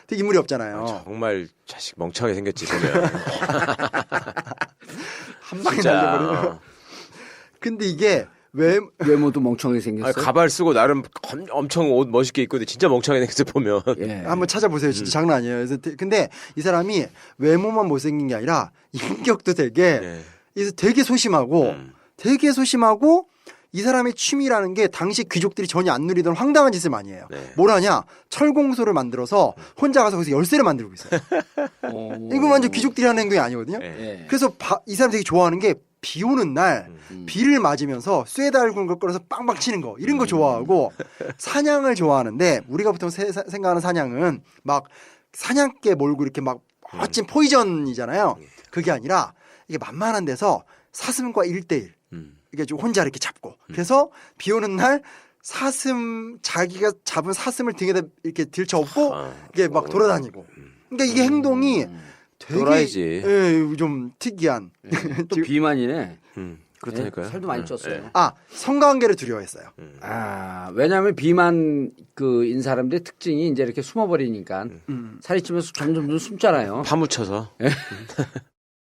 되게 인물이 없잖아요. 정말 자식 멍청하게 생겼지 보면. 한 방에 진짜. 날려버리면. 근데 이게 왜 외모도 멍청하게 생겼어요. 가발 쓰고 나름 엄청 옷 멋있게 입고 있는데 진짜 멍청하게 생겼어 보면. 예. 한번 찾아보세요. 진짜 장난 아니에요. 그래서 근데 이 사람이 외모만 못생긴 게 아니라 인격도 되게 네. 그래서 되게 소심하고 이 사람의 취미라는 게 당시 귀족들이 전혀 안 누리던 황당한 짓을 많이 해요. 네. 뭘 하냐? 철공소를 만들어서 혼자 가서 거기서 열쇠를 만들고 있어요. 이거 완전 귀족들이 하는 행동이 아니거든요. 네. 예. 그래서 이 사람이 되게 좋아하는 게 비 오는 날 비를 맞으면서 쇠 달군 걸 끌어서 빵빵 치는 거 이런 거 좋아하고 사냥을 좋아하는데 우리가 보통 생각하는 사냥은 막 사냥개 몰고 이렇게 막 멋진 포이전이잖아요. 그게 아니라 이게 만만한 데서 사슴과 1대1 이게 좀 혼자 이렇게 잡고 그래서 비 오는 날 자기가 잡은 사슴을 등에다 이렇게 들쳐업고 이게 막 돌아다니고 그러니까 이게 행동이 되게 또라이지. 예, 좀 특이한 또 비만이네. 그렇다니까요. 예? 살도 많이 쪘어요. 성관계를 두려워했어요. 아, 왜냐하면 비만 인 사람들의 특징이 이제 이렇게 숨어버리니까 살이 찌면서 점점 숨잖아요. 파묻혀서.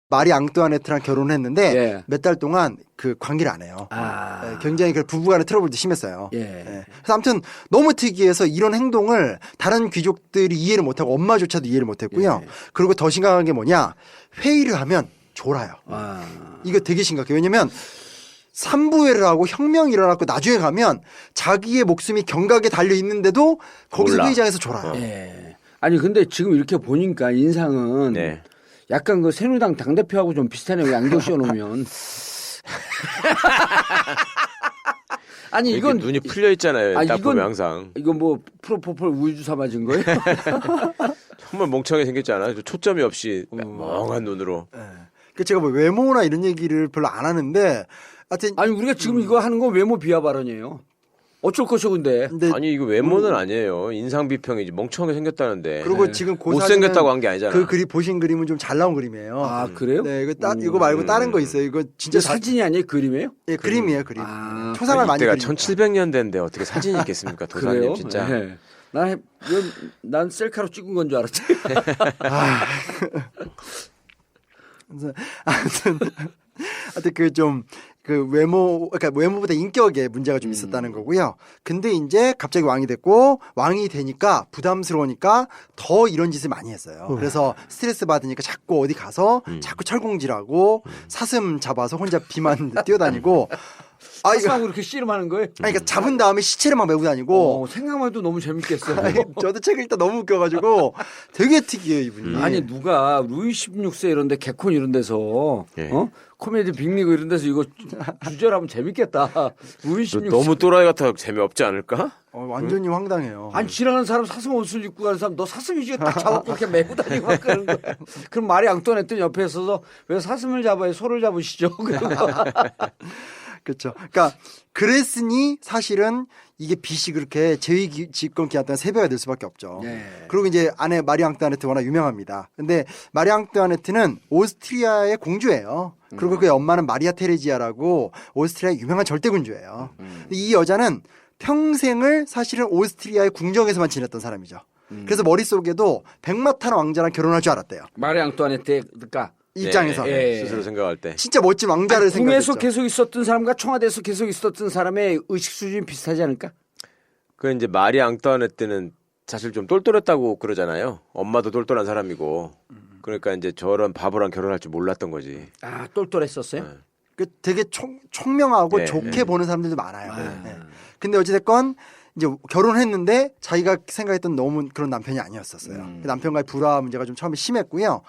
마리 앙뚜아네트랑 결혼을 했는데 예. 몇 달 동안 그 관계를 안 해요. 굉장히 그 부부간의 트러블도 심했어요. 예. 그래서 아무튼 너무 특이해서 이런 행동을 다른 귀족들이 이해를 못하고 엄마조차도 이해를 못했고요. 그리고 더 심각한 게 뭐냐? 회의를 하면 졸아요. 이거 되게 심각해요. 왜냐면 삼부회를 하고 혁명이 일어났고 나중에 가면 자기의 목숨이 경각에 달려 있는데도 거기서 몰라. 회의장에서 졸아요. 예. 아니 근데 지금 이렇게 보니까 인상은 네. 약간 그 새누리당 당대표하고 좀 비슷하네요. 양도 씌워놓으면. 아니 이건 눈이 풀려 있잖아요. 딱 이건 보면 항상. 이건 뭐 프로포폴 우유주사 맞은 거예요? 정말 멍청하게 생겼지 않아요? 초점이 없이 멍한 눈으로. 그 제가 뭐 외모나 이런 얘기를 별로 안 하는데 하여튼 아니 우리가 지금 이거 하는 건 외모 비하 발언이에요. 어쩔 것이오 근데. 근데 아니 이거 외모는 아니에요. 인상 비평이지. 멍청하게 생겼다는데. 그리고 지금 고 못생겼다고 한 게 아니잖아. 그 그림 보신 그림은 좀 잘 나온 그림이에요. 아 그래요? 네, 이거 말고 다른 거 있어요. 이거 진짜 진짜 사진이 아니에요 그림이에요? 예, 그림이에요, 그림. 아, 초상을 많이 이때가 그리니까. 1700년대인데 어떻게 사진이 있겠습니까, 도사님 그래요? 진짜. 네. 난 셀카로 찍은 건 줄 알았지. 그래서 하여튼 그 외모, 그러니까 외모보다 인격에 문제가 좀 있었다는 거고요. 근데 이제 갑자기 왕이 됐고 왕이 되니까 부담스러우니까 더 이런 짓을 많이 했어요. 그래서 스트레스 받으니까 자꾸 어디 가서 자꾸 철공질하고 사슴 잡아서 혼자 비만 뛰어다니고. 아 이거 사슴하고 이렇게 씨름하는 거예요? 아니, 그러니까 잡은 다음에 시체를 막 메고 다니고. 생각만 해도 너무 재밌겠어요. 아니, 저도 책 읽다 너무 웃겨가지고 되게 특이해요 이분이. 아니 누가 루이 16세 이런데 개콘 이런 데서 예. 코미디 빅리그 이런 데서 이거 주제라면 재밌겠다. 루이 16세. 너무 또라이 같아 재미없지 않을까? 완전히 황당해요. 아니 지나가는 사람 사슴 옷을 입고 가는 사람 너 사슴이지 딱 잡아갖고 이렇게 메고 다니고 막 그러는 거야. 그럼 말이 앙뚜아네트 옆에 있어서 왜 사슴을 잡아요? 소를 잡으시죠? 그러고. 그렇죠. 그러니까 그랬으니 사실은 이게 빚이 그렇게 재위집권 기간 동안 3배가 될 수밖에 없죠. 네. 그리고 이제 아내 마리 앙뚜아네트 워낙 유명합니다. 근데 마리 앙뚜아네트는 오스트리아의 공주예요. 그리고 그의 엄마는 마리아 테레지아라고 오스트리아의 유명한 절대군주예요. 근데 이 여자는 평생을 사실은 오스트리아의 궁정에서만 지냈던 사람이죠. 그래서 머릿속에도 백마탄 왕자랑 결혼할 줄 알았대요. 마리 앙뚜아네트가 입장에서. 네, 스스로 생각할 때. 진짜 멋진 왕자를 궁에서 생각했죠. 계속 있었던 사람과 청와대에서 계속 있었던 사람의 의식 수준이 비슷하지 않을까? 그 이제 마리 앙뚜아네트는 사실 좀 똘똘했다고 그러잖아요. 엄마도 똘똘한 사람이고. 그러니까 이제 저런 바보랑 결혼할 줄 몰랐던 거지. 아 똘똘했었어요? 네. 그 되게 총명하고 네, 좋게 네. 보는 사람들도 많아요. 네. 근데 어찌됐건 이제 결혼했는데 자기가 생각했던 너무 그런 남편이 아니었었어요. 그 남편과의 불화 문제가 좀 처음에 심했고요.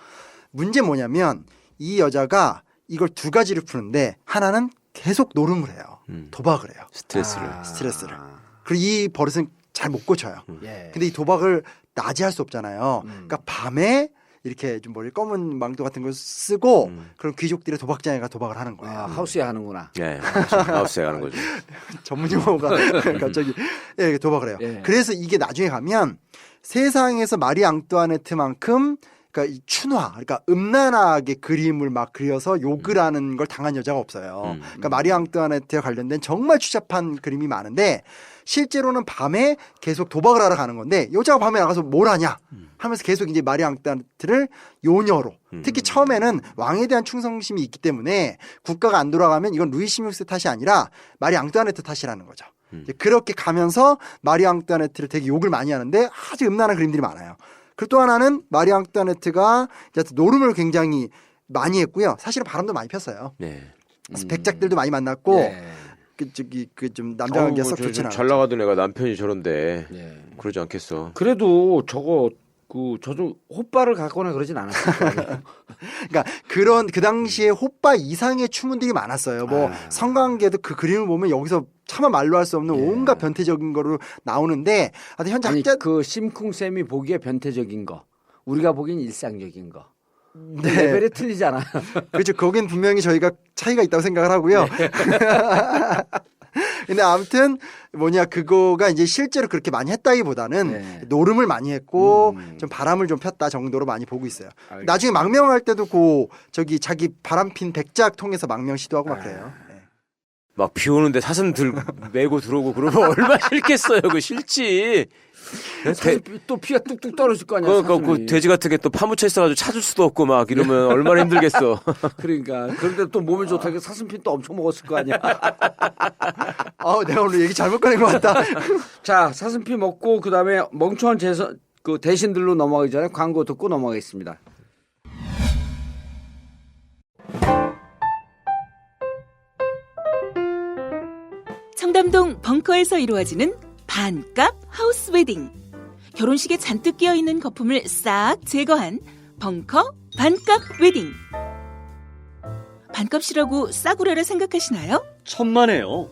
문제 뭐냐면 이 여자가 이걸 두 가지를 푸는데 하나는 계속 노름을 해요. 도박을 해요. 스트레스를. 그리고 이 버릇은 잘 못 고쳐요. 예. 근데 이 도박을 낮에 할 수 없잖아요. 그러니까 밤에 이렇게 좀 머리 검은 망토 같은 걸 쓰고 그런 귀족들의 도박장에 가 도박을 하는 거예요. 아, 하우스에 하는구나. 네, 하우스에 가는 거죠. 전문 용어가 갑자기 예, 도박을 해요. 예. 그래서 이게 나중에 가면 세상에서 마리 앙뚜아네트만큼 그러니까 이 춘화, 그러니까 음란하게 그림을 막 그려서 욕을 하는 걸 당한 여자가 없어요. 그러니까 마리 앙뚜아네트와 관련된 정말 추잡한 그림이 많은데 실제로는 밤에 계속 도박을 하러 가는 건데 여자가 밤에 나가서 뭘 하냐 하면서 계속 이제 마리 앙뚜아네트를 요녀로 특히 처음에는 왕에 대한 충성심이 있기 때문에 국가가 안 돌아가면 이건 루이 16세 탓이 아니라 마리 앙뚜아네트 탓이라는 거죠. 이제 그렇게 가면서 마리 앙뚜아네트를 되게 욕을 많이 하는데 아주 음란한 그림들이 많아요. 그리고 또 하나는 마리 앙뚜아네트가 노름을 굉장히 많이 했고요. 사실은 바람도 많이 폈어요. 네. 백작들도 많이 만났고 예. 그 좀 남자 관계가 썩 좋진 않아요. 잘 나가던 애가 남편이 저런데 예. 그러지 않겠어. 그래도 저 좀 호빠를 갖거나 그러진 않았을 거예요. 그러니까 그런 그 당시에 호빠 이상의 추문들이 많았어요. 뭐 성관계도 그 그림을 보면 여기서 차마 말로 할 수 없는 온갖 변태적인 거로 나오는데 하여튼 현재 아니 학자 그 심쿵 쌤이 보기에 변태적인 거, 우리가 보기엔 일상적인 거. 네. 레벨이 틀리잖아. 그렇죠. 거긴 분명히 저희가 차이가 있다고 생각을 하고요. 근데 아무튼 그거가 이제 실제로 그렇게 많이 했다기보다는 네. 노름을 많이 했고 좀 바람을 좀 폈다 정도로 많이 보고 있어요. 알겠습니다. 나중에 망명할 때도 자기 바람핀 백작 통해서 망명 시도하고 막 그래요. 네. 막 비 오는데 사슴 메고 들어오고 그러면 얼마나 싫겠어요. 그 싫지. 또 피가 뚝뚝 떨어질 거 아니야. 그러니까 그 사슴이. 돼지 같은 게 또 파묻혀 있어가지고 찾을 수도 없고 막 이러면 얼마나 힘들겠어. 그러니까 그런데 또 몸에 좋다고 사슴핀 또 엄청 먹었을 거 아니야. 내가 오늘 얘기 잘못 꺼낸 것 같다. 자, 사슴피 먹고 그다음에 멍청한 그 대신들로 넘어가기 전에 광고 듣고 넘어가겠습니다. 청담동 벙커에서 이루어지는 반값 하우스 웨딩. 결혼식에 잔뜩 끼어있는 거품을 싹 제거한 벙커 반값 웨딩. 반값이라고 싸구려라 생각하시나요? 천만에요.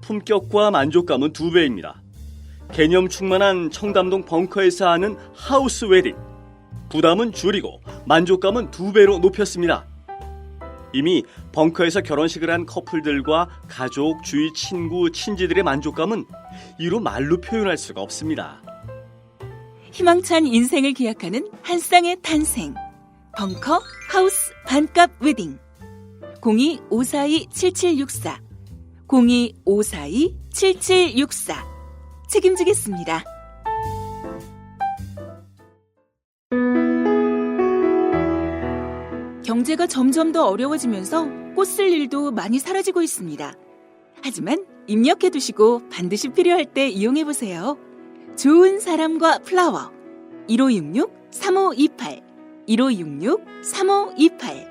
품격과 만족감은 2배입니다. 개념 충만한 청담동 벙커에서 하는 하우스 웨딩. 부담은 줄이고 만족감은 2배로 높였습니다. 이미 벙커에서 결혼식을 한 커플들과 가족, 주위 친구, 친지들의 만족감은 이루 말로 표현할 수가 없습니다. 희망찬 인생을 기약하는 한 쌍의 탄생. 벙커 하우스 반값 웨딩. 02-542-7764 02-542-7764 책임지겠습니다. 경제가 점점 더 어려워지면서 꽃 쓸 일도 많이 사라지고 있습니다. 하지만 입력해두시고 반드시 필요할 때 이용해보세요. 좋은 사람과 플라워 1566-3528 1566-3528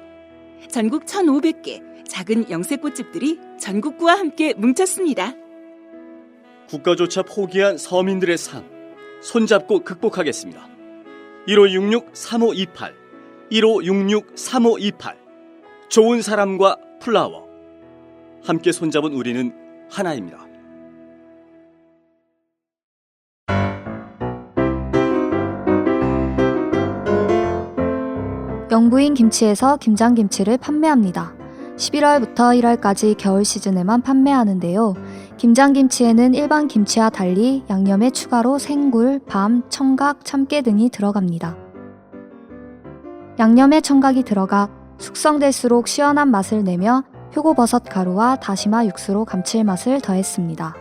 전국 1,500개 작은 영세꽃집들이 전국구와 함께 뭉쳤습니다. 국가조차 포기한 서민들의 삶 손잡고 극복하겠습니다. 1566-3528 1566-3528 좋은 사람과 플라워 함께 손잡은 우리는 하나입니다. 영부인 김치에서 김장김치를 판매합니다. 11월부터 1월까지 겨울 시즌에만 판매하는데요. 김장김치에는 일반 김치와 달리 양념에 추가로 생굴, 밤, 청각, 참깨 등이 들어갑니다. 양념에 청각이 들어가 숙성될수록 시원한 맛을 내며 표고버섯 가루와 다시마 육수로 감칠맛을 더했습니다.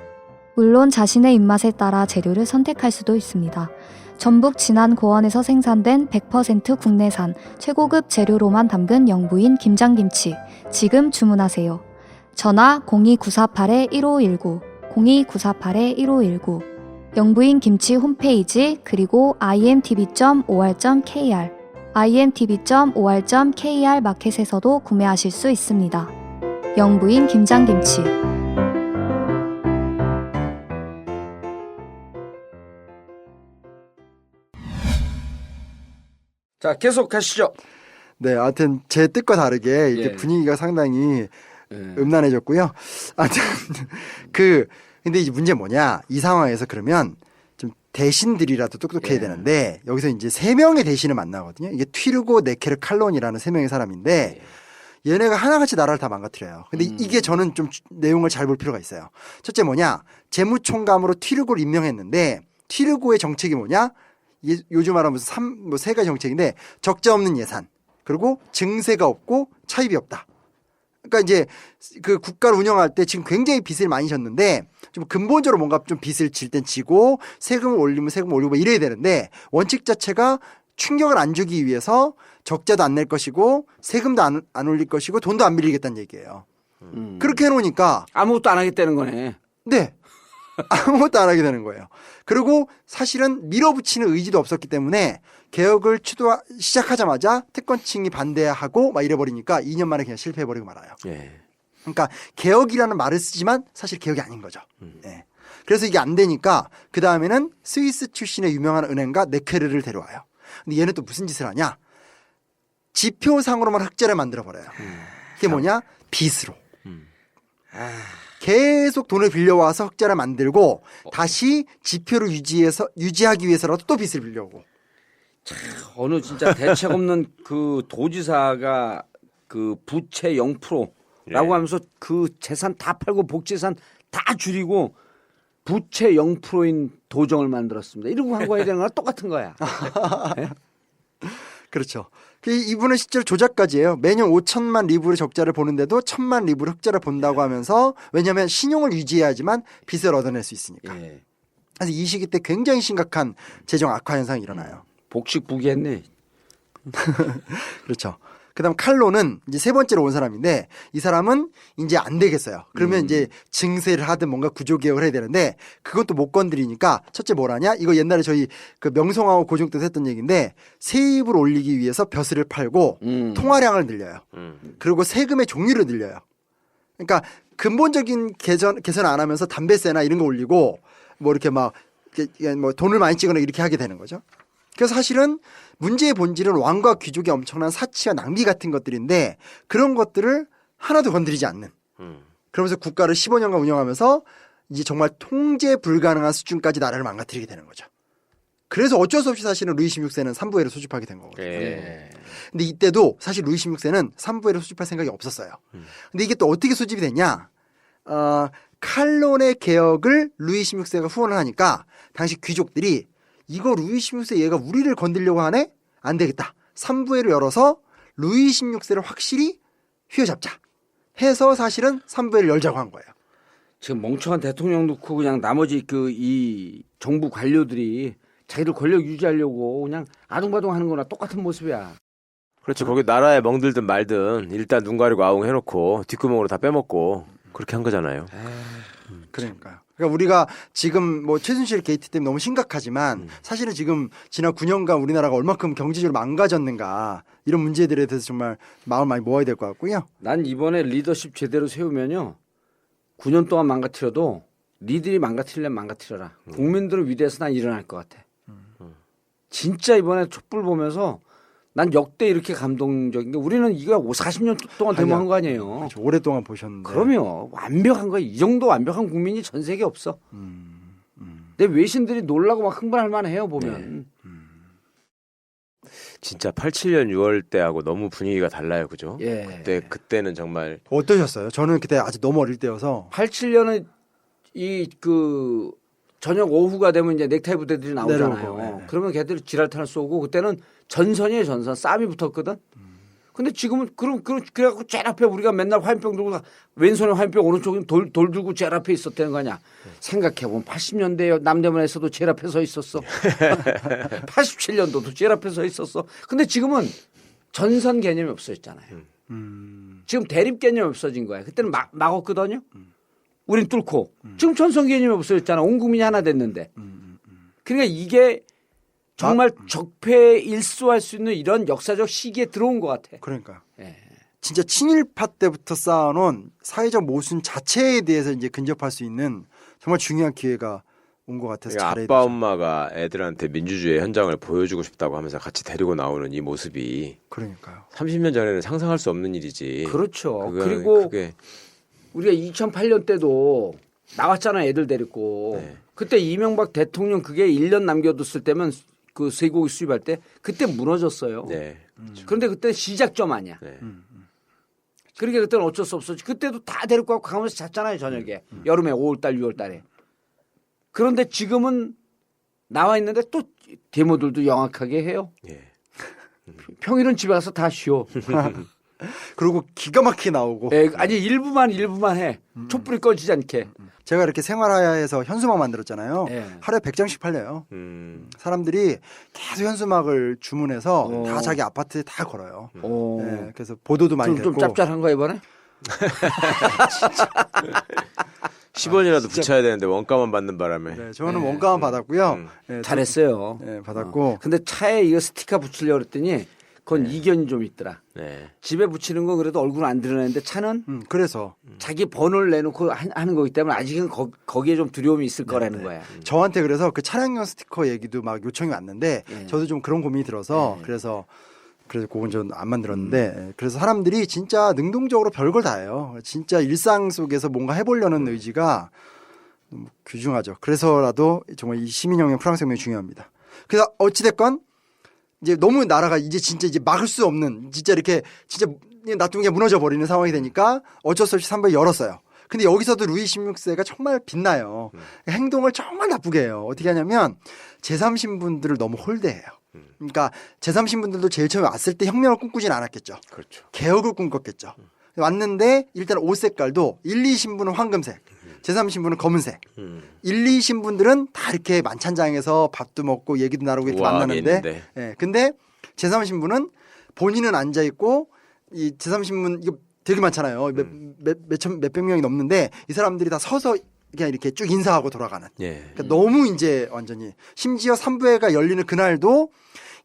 물론 자신의 입맛에 따라 재료를 선택할 수도 있습니다. 전북 진안고원에서 생산된 100% 국내산 최고급 재료로만 담근 영부인 김장김치 지금 주문하세요. 전화 02948-1519 02948-1519 영부인 김치 홈페이지 그리고 imtb.or.kr imtb.or.kr 마켓에서도 구매하실 수 있습니다. 영부인 김장김치 자, 계속 가시죠. 네, 하여튼 제 뜻과 다르게 이렇게 예. 분위기가 상당히 예. 음란해졌고요. 하여튼 근데 이제 문제 뭐냐? 이 상황에서 그러면 좀 대신들이라도 똑똑해야 예. 되는데 여기서 이제 세 명의 대신을 만나거든요. 이게 튀르고 네케르 칼론이라는 세 명의 사람인데 얘네가 하나같이 나라를 다 망가뜨려요. 근데 이게 저는 좀 내용을 잘 볼 필요가 있어요. 첫째 뭐냐? 재무총감으로 튀르고를 임명했는데 튀르고의 정책이 뭐냐? 요즘 말하면 세 가지 정책인데 적자 없는 예산 그리고 증세가 없고 차입이 없다. 그러니까 이제 그 국가를 운영할 때 지금 굉장히 빚을 많이 졌는데 좀 근본적으로 뭔가 좀 빚을 질 땐 지고 세금을 올리면 세금 올리고 뭐 이래야 되는데 원칙 자체가 충격을 안 주기 위해서 적자도 안 낼 것이고 세금도 안 올릴 것이고 돈도 안 빌리겠다는 얘기예요. 그렇게 해놓으니까 아무것도 안 하겠다는 거네. 네. 아무것도 안 하게 되는 거예요. 그리고 사실은 밀어붙이는 의지도 없었기 때문에 개혁을 시작하자마자 특권층이 반대하고 막 이래버리니까 2년 만에 그냥 실패해버리고 말아요. 예. 그러니까 개혁이라는 말을 쓰지만 사실 개혁이 아닌 거죠. 예. 그래서 이게 안 되니까 그 다음에는 스위스 출신의 유명한 은행가 네케르를 데려와요. 근데 얘는 또 무슨 짓을 하냐? 지표상으로만 흑자를 만들어버려요. 그게 뭐냐? 빚으로. 계속 돈을 빌려와서 흑자를 만들고 다시 지표를 유지하기 위해서라도 또 빚을 빌려오고. 어느 진짜 대책 없는 그 도지사가 그 부채 0%라고 하면서 그 재산 다 팔고 복지재산 다 줄이고 부채 0%인 도정을 만들었습니다. 이러고 한 거에 대한 거랑 똑같은 거야. 네? 그렇죠. 이분은 실제로 조작가지예요. 매년 5천만 리브르 적자를 보는데도 1,000만 리브르 흑자를 본다고 하면서 왜냐하면 신용을 유지해야지만 빚을 얻어낼 수 있으니까. 예. 그래서 이 시기 때 굉장히 심각한 재정 악화 현상이 일어나요. 복식부기했네. 그렇죠. 그다음 칼로는 이제 세 번째로 온 사람인데 이 사람은 이제 안 되겠어요. 그러면 이제 증세를 하든 뭔가 구조개혁을 해야 되는데 그건 또 못 건드리니까 첫째 뭘 하냐? 이거 옛날에 저희 그 명성하고 고종 때 했던 얘기인데 세입을 올리기 위해서 벼슬을 팔고 통화량을 늘려요. 그리고 세금의 종류를 늘려요. 그러니까 근본적인 개선 안 하면서 담배세나 이런 거 올리고 뭐 이렇게 막 뭐 돈을 많이 찍거나 이렇게 하게 되는 거죠. 그래서 사실은 문제의 본질은 왕과 귀족의 엄청난 사치와 낭비 같은 것들인데 그런 것들을 하나도 건드리지 않는. 그러면서 국가를 15년간 운영하면서 이제 정말 통제 불가능한 수준까지 나라를 망가뜨리게 되는 거죠. 그래서 어쩔 수 없이 사실은 루이 16세는 삼부회를 소집하게 된 거거든요. 예. 근데 이때도 사실 루이 16세는 삼부회를 소집할 생각이 없었어요. 근데 이게 또 어떻게 소집이 됐냐? 칼론의 개혁을 루이 16세가 후원을 하니까 당시 귀족들이 이거 루이 16세 얘가 우리를 건드리려고 하네? 안 되겠다. 삼부회를 열어서 루이 16세를 확실히 휘어잡자 해서 사실은 삼부회를 열자고 한 거예요. 지금 멍청한 대통령 놓고 그냥 나머지 그 이 정부 관료들이 자기들 권력 유지하려고 그냥 아둥바둥 하는 거나 똑같은 모습이야. 그렇죠. 거기 나라에 멍들든 말든 일단 눈 가리고 아웅 해놓고 뒷구멍으로 다 빼먹고 그렇게 한 거잖아요. 그러니까요. 그러니까 우리가 지금 뭐 최순실 게이트 때문에 너무 심각하지만 사실은 지금 지난 9년간 우리나라가 얼마큼 경제적으로 망가졌는가 이런 문제들에 대해서 정말 마음을 많이 모아야 될 것 같고요. 난 이번에 리더십 제대로 세우면요. 9년 동안 망가뜨려도 니들이 망가뜨리려면 망가뜨려라. 국민들을 위대해서 난 일어날 것 같아. 진짜 이번에 촛불 보면서 난 역대 이렇게 감동적인 게 우리는 이거 40년 동안 대모한 거 아니에요. 그렇죠. 오랫동안 보셨는데. 그럼요. 완벽한 거야. 이 정도 완벽한 국민이 전 세계에 없어. 내 외신들이 놀라고 막 흥분할 만해요 보면. 진짜 87년 6월 때하고 너무 분위기가 달라요, 그죠? 예. 그때는 정말 어떠셨어요? 저는 그때 아직 너무 어릴 때여서 87년은 이 그 저녁 오후가 되면 이제 넥타이 부대들이 나오잖아요. 내려오고, 네. 그러면 걔들이 지랄탄을 쏘고 그때는 전선이에요, 전선. 싸움이 붙었거든. 근데 지금은 그래갖고 제일 앞에 우리가 맨날 화염병 들고 왼손에 화염병 오른쪽에 돌 들고 제일 앞에 있었다는 거 아니야. 생각해보면 80년대 남대문에서도 제일 앞에 서 있었어. 87년도도 제일 앞에 서 있었어. 근데 지금은 전선 개념이 없어졌잖아요. 지금 대립 개념이 없어진 거야. 그때는 막었거든요. 우린 뚫고. 지금 전선 개념이 없어졌잖아. 온 국민이 하나 됐는데. 그러니까 이게 정말 적폐에 일소할 수 있는 이런 역사적 시기에 들어온 것 같아. 그러니까 예. 진짜 친일파 때부터 쌓아놓은 사회적 모순 자체에 대해서 이제 근접할 수 있는 정말 중요한 기회가 온 것 같아서 그러니까 잘해야 아빠 되죠. 엄마가 애들한테 민주주의 현장을 보여주고 싶다고 하면서 같이 데리고 나오는 이 모습이 그러니까요. 30년 전에는 상상할 수 없는 일이지. 그렇죠. 그거는 그리고 그게 우리가 2008년 때도 나왔잖아요. 애들 데리고. 네. 그때 이명박 대통령 그게 1년 남겨뒀을 때면 그 쇠고기 수입할 때 그때 무너졌어요. 네. 그런데 그때 시작점 아니야. 네. 그러니까 그때는 어쩔 수 없었지. 그때도 다 데리고 가고 강원에서 잤잖아요. 저녁에. 여름에 5월달 6월달에. 그런데 지금은 나와 있는데 또 데모들도 영악하게 해요. 예. 평일은 집에 가서 다 쉬어. 그리고 기가 막히게 나오고 아니 일부만 해. 촛불이 꺼지지 않게. 제가 이렇게 생활하야에서 현수막 만들었잖아요. 예. 하루에 100장씩 팔려요. 사람들이 계속 현수막을 주문해서 다 자기 아파트에 다 걸어요. 오. 예, 그래서 보도도 많이 좀 됐고 짭짤한 거 이번에? 10원이라도 붙여야 되는데 원가만 받는 바람에. 네, 저는 원가만 받았고요. 예, 잘했어요. 네, 받았고 근데 차에 이거 스티커 붙이려고 그랬더니 그건 이견이 좀 있더라. 네. 집에 붙이는 건 그래도 얼굴 안 드러내는데 차는 그래서 자기 번호를 내놓고 하는 거기 때문에 아직은 거기에 좀 두려움이 있을 거라는 거야. 저한테 그래서 그 차량용 스티커 얘기도 막 요청이 왔는데 저도 좀 그런 고민이 들어서 그래서 그건 전 안 만들었는데 그래서 사람들이 진짜 능동적으로 별걸 다 해요. 진짜 일상 속에서 뭔가 해보려는 의지가 너무 귀중하죠. 그래서라도 정말 이 시민혁명 프랑스혁명이 중요합니다. 그래서 어찌됐건 이제 너무 나라가 이제 진짜 이제 막을 수 없는 진짜 이렇게 진짜 놔두는 게 무너져 버리는 상황이 되니까 어쩔 수 없이 3부에 열었어요. 근데 여기서도 루이 16세가 정말 빛나요. 행동을 정말 나쁘게 해요. 어떻게 하냐면 제3신분들을 너무 홀대해요. 그러니까 제3신분들도 제일 처음에 왔을 때 혁명을 꿈꾸진 않았겠죠. 그렇죠. 개혁을 꿈꿨겠죠. 왔는데 일단 옷 색깔도 1, 2신분은 황금색, 제3신분은 검은색. 1, 2신분들은 다 이렇게 만찬장에서 밥도 먹고 얘기도 나누고 이렇게 만나는데 예, 근데 제3신분은 본인은 앉아 있고 이 제3신분 이거 되게 많잖아요. 몇백 명이 넘는데 이 사람들이 다 서서 그냥 이렇게 쭉 인사하고 돌아가는. 예. 그러니까 너무 이제 완전히 심지어 3부회가 열리는 그날도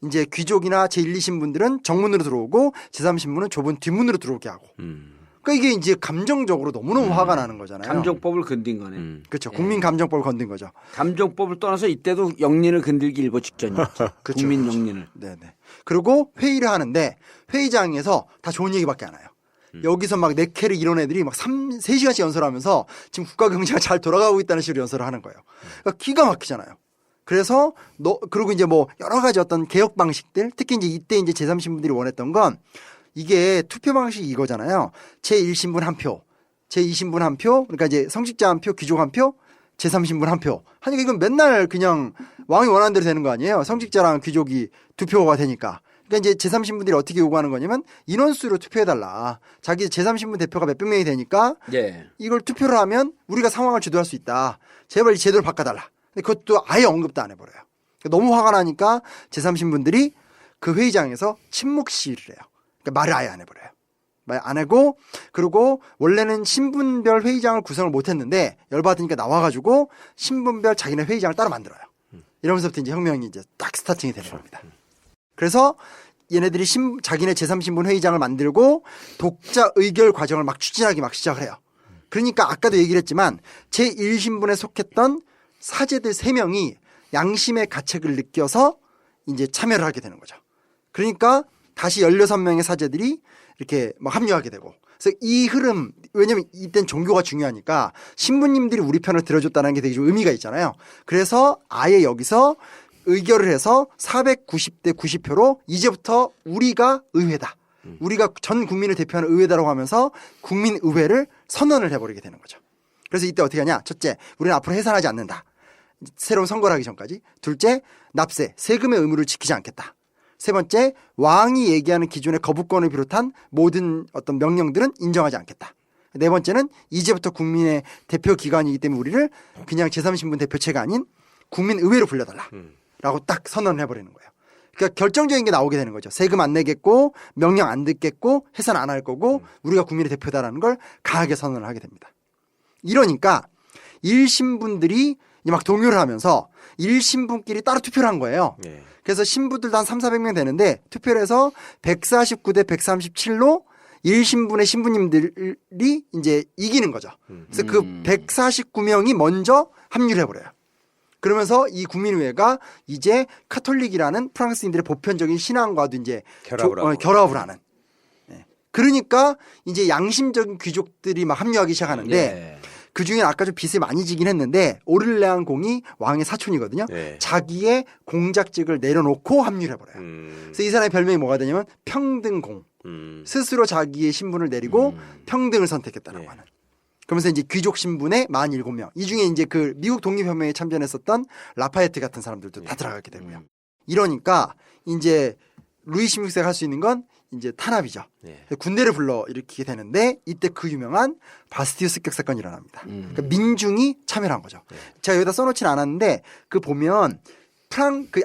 이제 귀족이나 제1, 2신분들은 정문으로 들어오고 제3신분은 좁은 뒷문으로 들어오게 하고. 그러니까 이게 이제 감정적으로 너무너무 화가 나는 거잖아요. 감정법을 건든 거네. 그렇죠. 국민 감정법을 건든 거죠. 감정법을 떠나서 이때도 영린을 건들기 일보 직전이었죠. 국민 영린을. 네네. 그리고 회의를 하는데 회의장에서 다 좋은 얘기밖에 안 해요. 여기서 막 네케를 이런 애들이 막 3시간씩 연설하면서 지금 국가 경제가 잘 돌아가고 있다는 식으로 연설을 하는 거예요. 그러니까 기가 막히잖아요. 그래서 그리고 이제 뭐 여러 가지 어떤 개혁 방식들, 특히 이제 이때 이제 제3신분들이 원했던 건 이게 투표 방식이 이거잖아요. 제1신분 한 표, 제2신분 한 표, 그러니까 이제 성직자 한 표, 귀족 한 표, 제3신분 한 표. 하니까 이건 맨날 그냥 왕이 원하는 대로 되는 거 아니에요. 성직자랑 귀족이 두 표가 되니까. 그러니까 이제 제3신분들이 어떻게 요구하는 거냐면 인원수로 투표해달라. 자기 제3신분 대표가 몇백 명이 되니까 예. 이걸 투표를 하면 우리가 상황을 주도할 수 있다. 제발 이 제도를 바꿔달라. 근데 그것도 아예 언급도 안 해버려요. 너무 화가 나니까 제3신분들이 그 회의장에서 침묵 시위를 해요. 그러니까 말을 아예 안 해버려요. 말 안 하고, 그리고 원래는 신분별 회의장을 구성을 못했는데 열받으니까 나와가지고 신분별 자기네 회의장을 따로 만들어요. 이러면서부터 이제 혁명이 이제 딱 스타팅이 되는 겁니다. 그래서 얘네들이 자기네 제3신분 회의장을 만들고 독자 의결 과정을 막 추진하기 막 시작을 해요. 그러니까 아까도 얘기를 했지만 제1신분에 속했던 사제들 3명이 양심의 가책을 느껴서 이제 참여를 하게 되는 거죠. 그러니까 다시 16명의 사제들이 이렇게 막 합류하게 되고. 그래서 이 흐름, 왜냐면 이땐 종교가 중요하니까 신부님들이 우리 편을 들어줬다는 게 되게 좀 의미가 있잖아요. 그래서 아예 여기서 의결을 해서 490대 90표로 이제부터 우리가 의회다. 우리가 전 국민을 대표하는 의회다라고 하면서 국민의회를 선언을 해버리게 되는 거죠. 그래서 이때 어떻게 하냐. 첫째, 우리는 앞으로 해산하지 않는다. 새로운 선거를 하기 전까지. 둘째, 납세, 세금의 의무를 지키지 않겠다. 세 번째, 왕이 얘기하는 기존의 거부권을 비롯한 모든 어떤 명령들은 인정하지 않겠다. 네 번째는 이제부터 국민의 대표 기관이기 때문에 우리를 그냥 제3신분 대표체가 아닌 국민의회로 불려달라. 라고 딱 선언을 해버리는 거예요. 그러니까 결정적인 게 나오게 되는 거죠. 세금 안 내겠고 명령 안 듣겠고 해산 안 할 거고 우리가 국민의 대표다라는 걸 강하게 선언을 하게 됩니다. 이러니까 1신분들이 막 동요를 하면서 1신분끼리 따로 투표를 한 거예요. 네. 그래서 신부들도 한 3,400명 되는데 투표를 해서 149대 137로 1신분의 신부님들이 이제 이기는 거죠. 그래서 그 149명이 먼저 합류를 해버려요. 그러면서 이 국민의회가 이제 카톨릭이라는 프랑스인들의 보편적인 신앙과도 이제 결합을 하는. 네. 그러니까 이제 양심적인 귀족들이 막 합류하기 시작하는데 예. 그 중에 아까 좀 빚을 많이 지긴 했는데 오를레안 공이 왕의 사촌이거든요. 네. 자기의 공작직을 내려놓고 합류를 해버려요. 그래서 이 사람의 별명이 뭐가 되냐면 평등공. 스스로 자기의 신분을 내리고 평등을 선택했다라고 네. 하는. 그러면서 이제 귀족 신분의 47명. 이 중에 이제 그 미국 독립혁명에 참전했었던 라파에트 같은 사람들도 다 들어가게 되고요. 이러니까 이제 루이 16세가 할 수 있는 건 이제 탄압이죠. 네. 군대를 불러 일으키게 되는데 이때 그 유명한 바스티유 습격 사건이 일어납니다. 그러니까 민중이 참여를 한 거죠. 제가 여기다 써놓진 않았는데 그 보면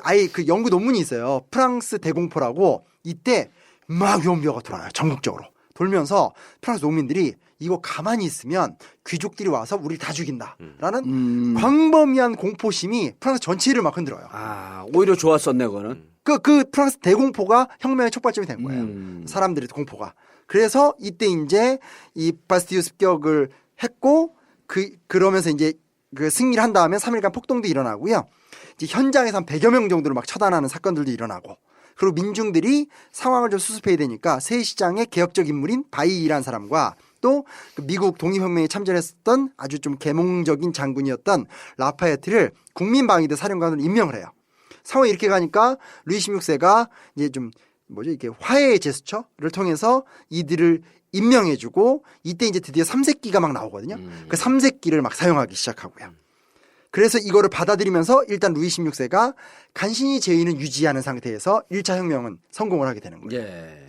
아예 그 연구 논문이 있어요. 프랑스 대공포라고 이때 막 유언비어가 돌아요. 전국적으로. 돌면서 프랑스 농민들이 이거 가만히 있으면 귀족들이 와서 우리 다 죽인다라는 광범위한 공포심이 프랑스 전체를 막 흔들어요. 아, 오히려 좋았었네, 그거는. 그 프랑스 대공포가 혁명의 촉발점이 된 거예요. 사람들의 공포가. 그래서 이때 이제 이 바스티유 습격을 했고 그러면서 이제 그 승리를 한 다음에 3일간 폭동도 일어나고요. 이제 현장에서 한 100여 명 정도를 막 처단하는 사건들도 일어나고. 그리고 민중들이 상황을 좀 수습해야 되니까 새 시장의 개혁적 인물인 바이이라는 사람과 또 그 미국 독립혁명에 참전했었던 아주 좀 계몽적인 장군이었던 라파에트를 국민방위대 사령관으로 임명을 해요. 상황이 이렇게 가니까 루이 16세가 이제 좀 이렇게 화해의 제스처를 통해서 이들을 임명해주고 이때 이제 드디어 삼색기가 막 나오거든요. 그 삼색기를 막 사용하기 시작하고요. 그래서 이거를 받아들이면서 일단 루이 16세가 간신히 제의는 유지하는 상태에서 1차 혁명은 성공을 하게 되는 거예요. 예.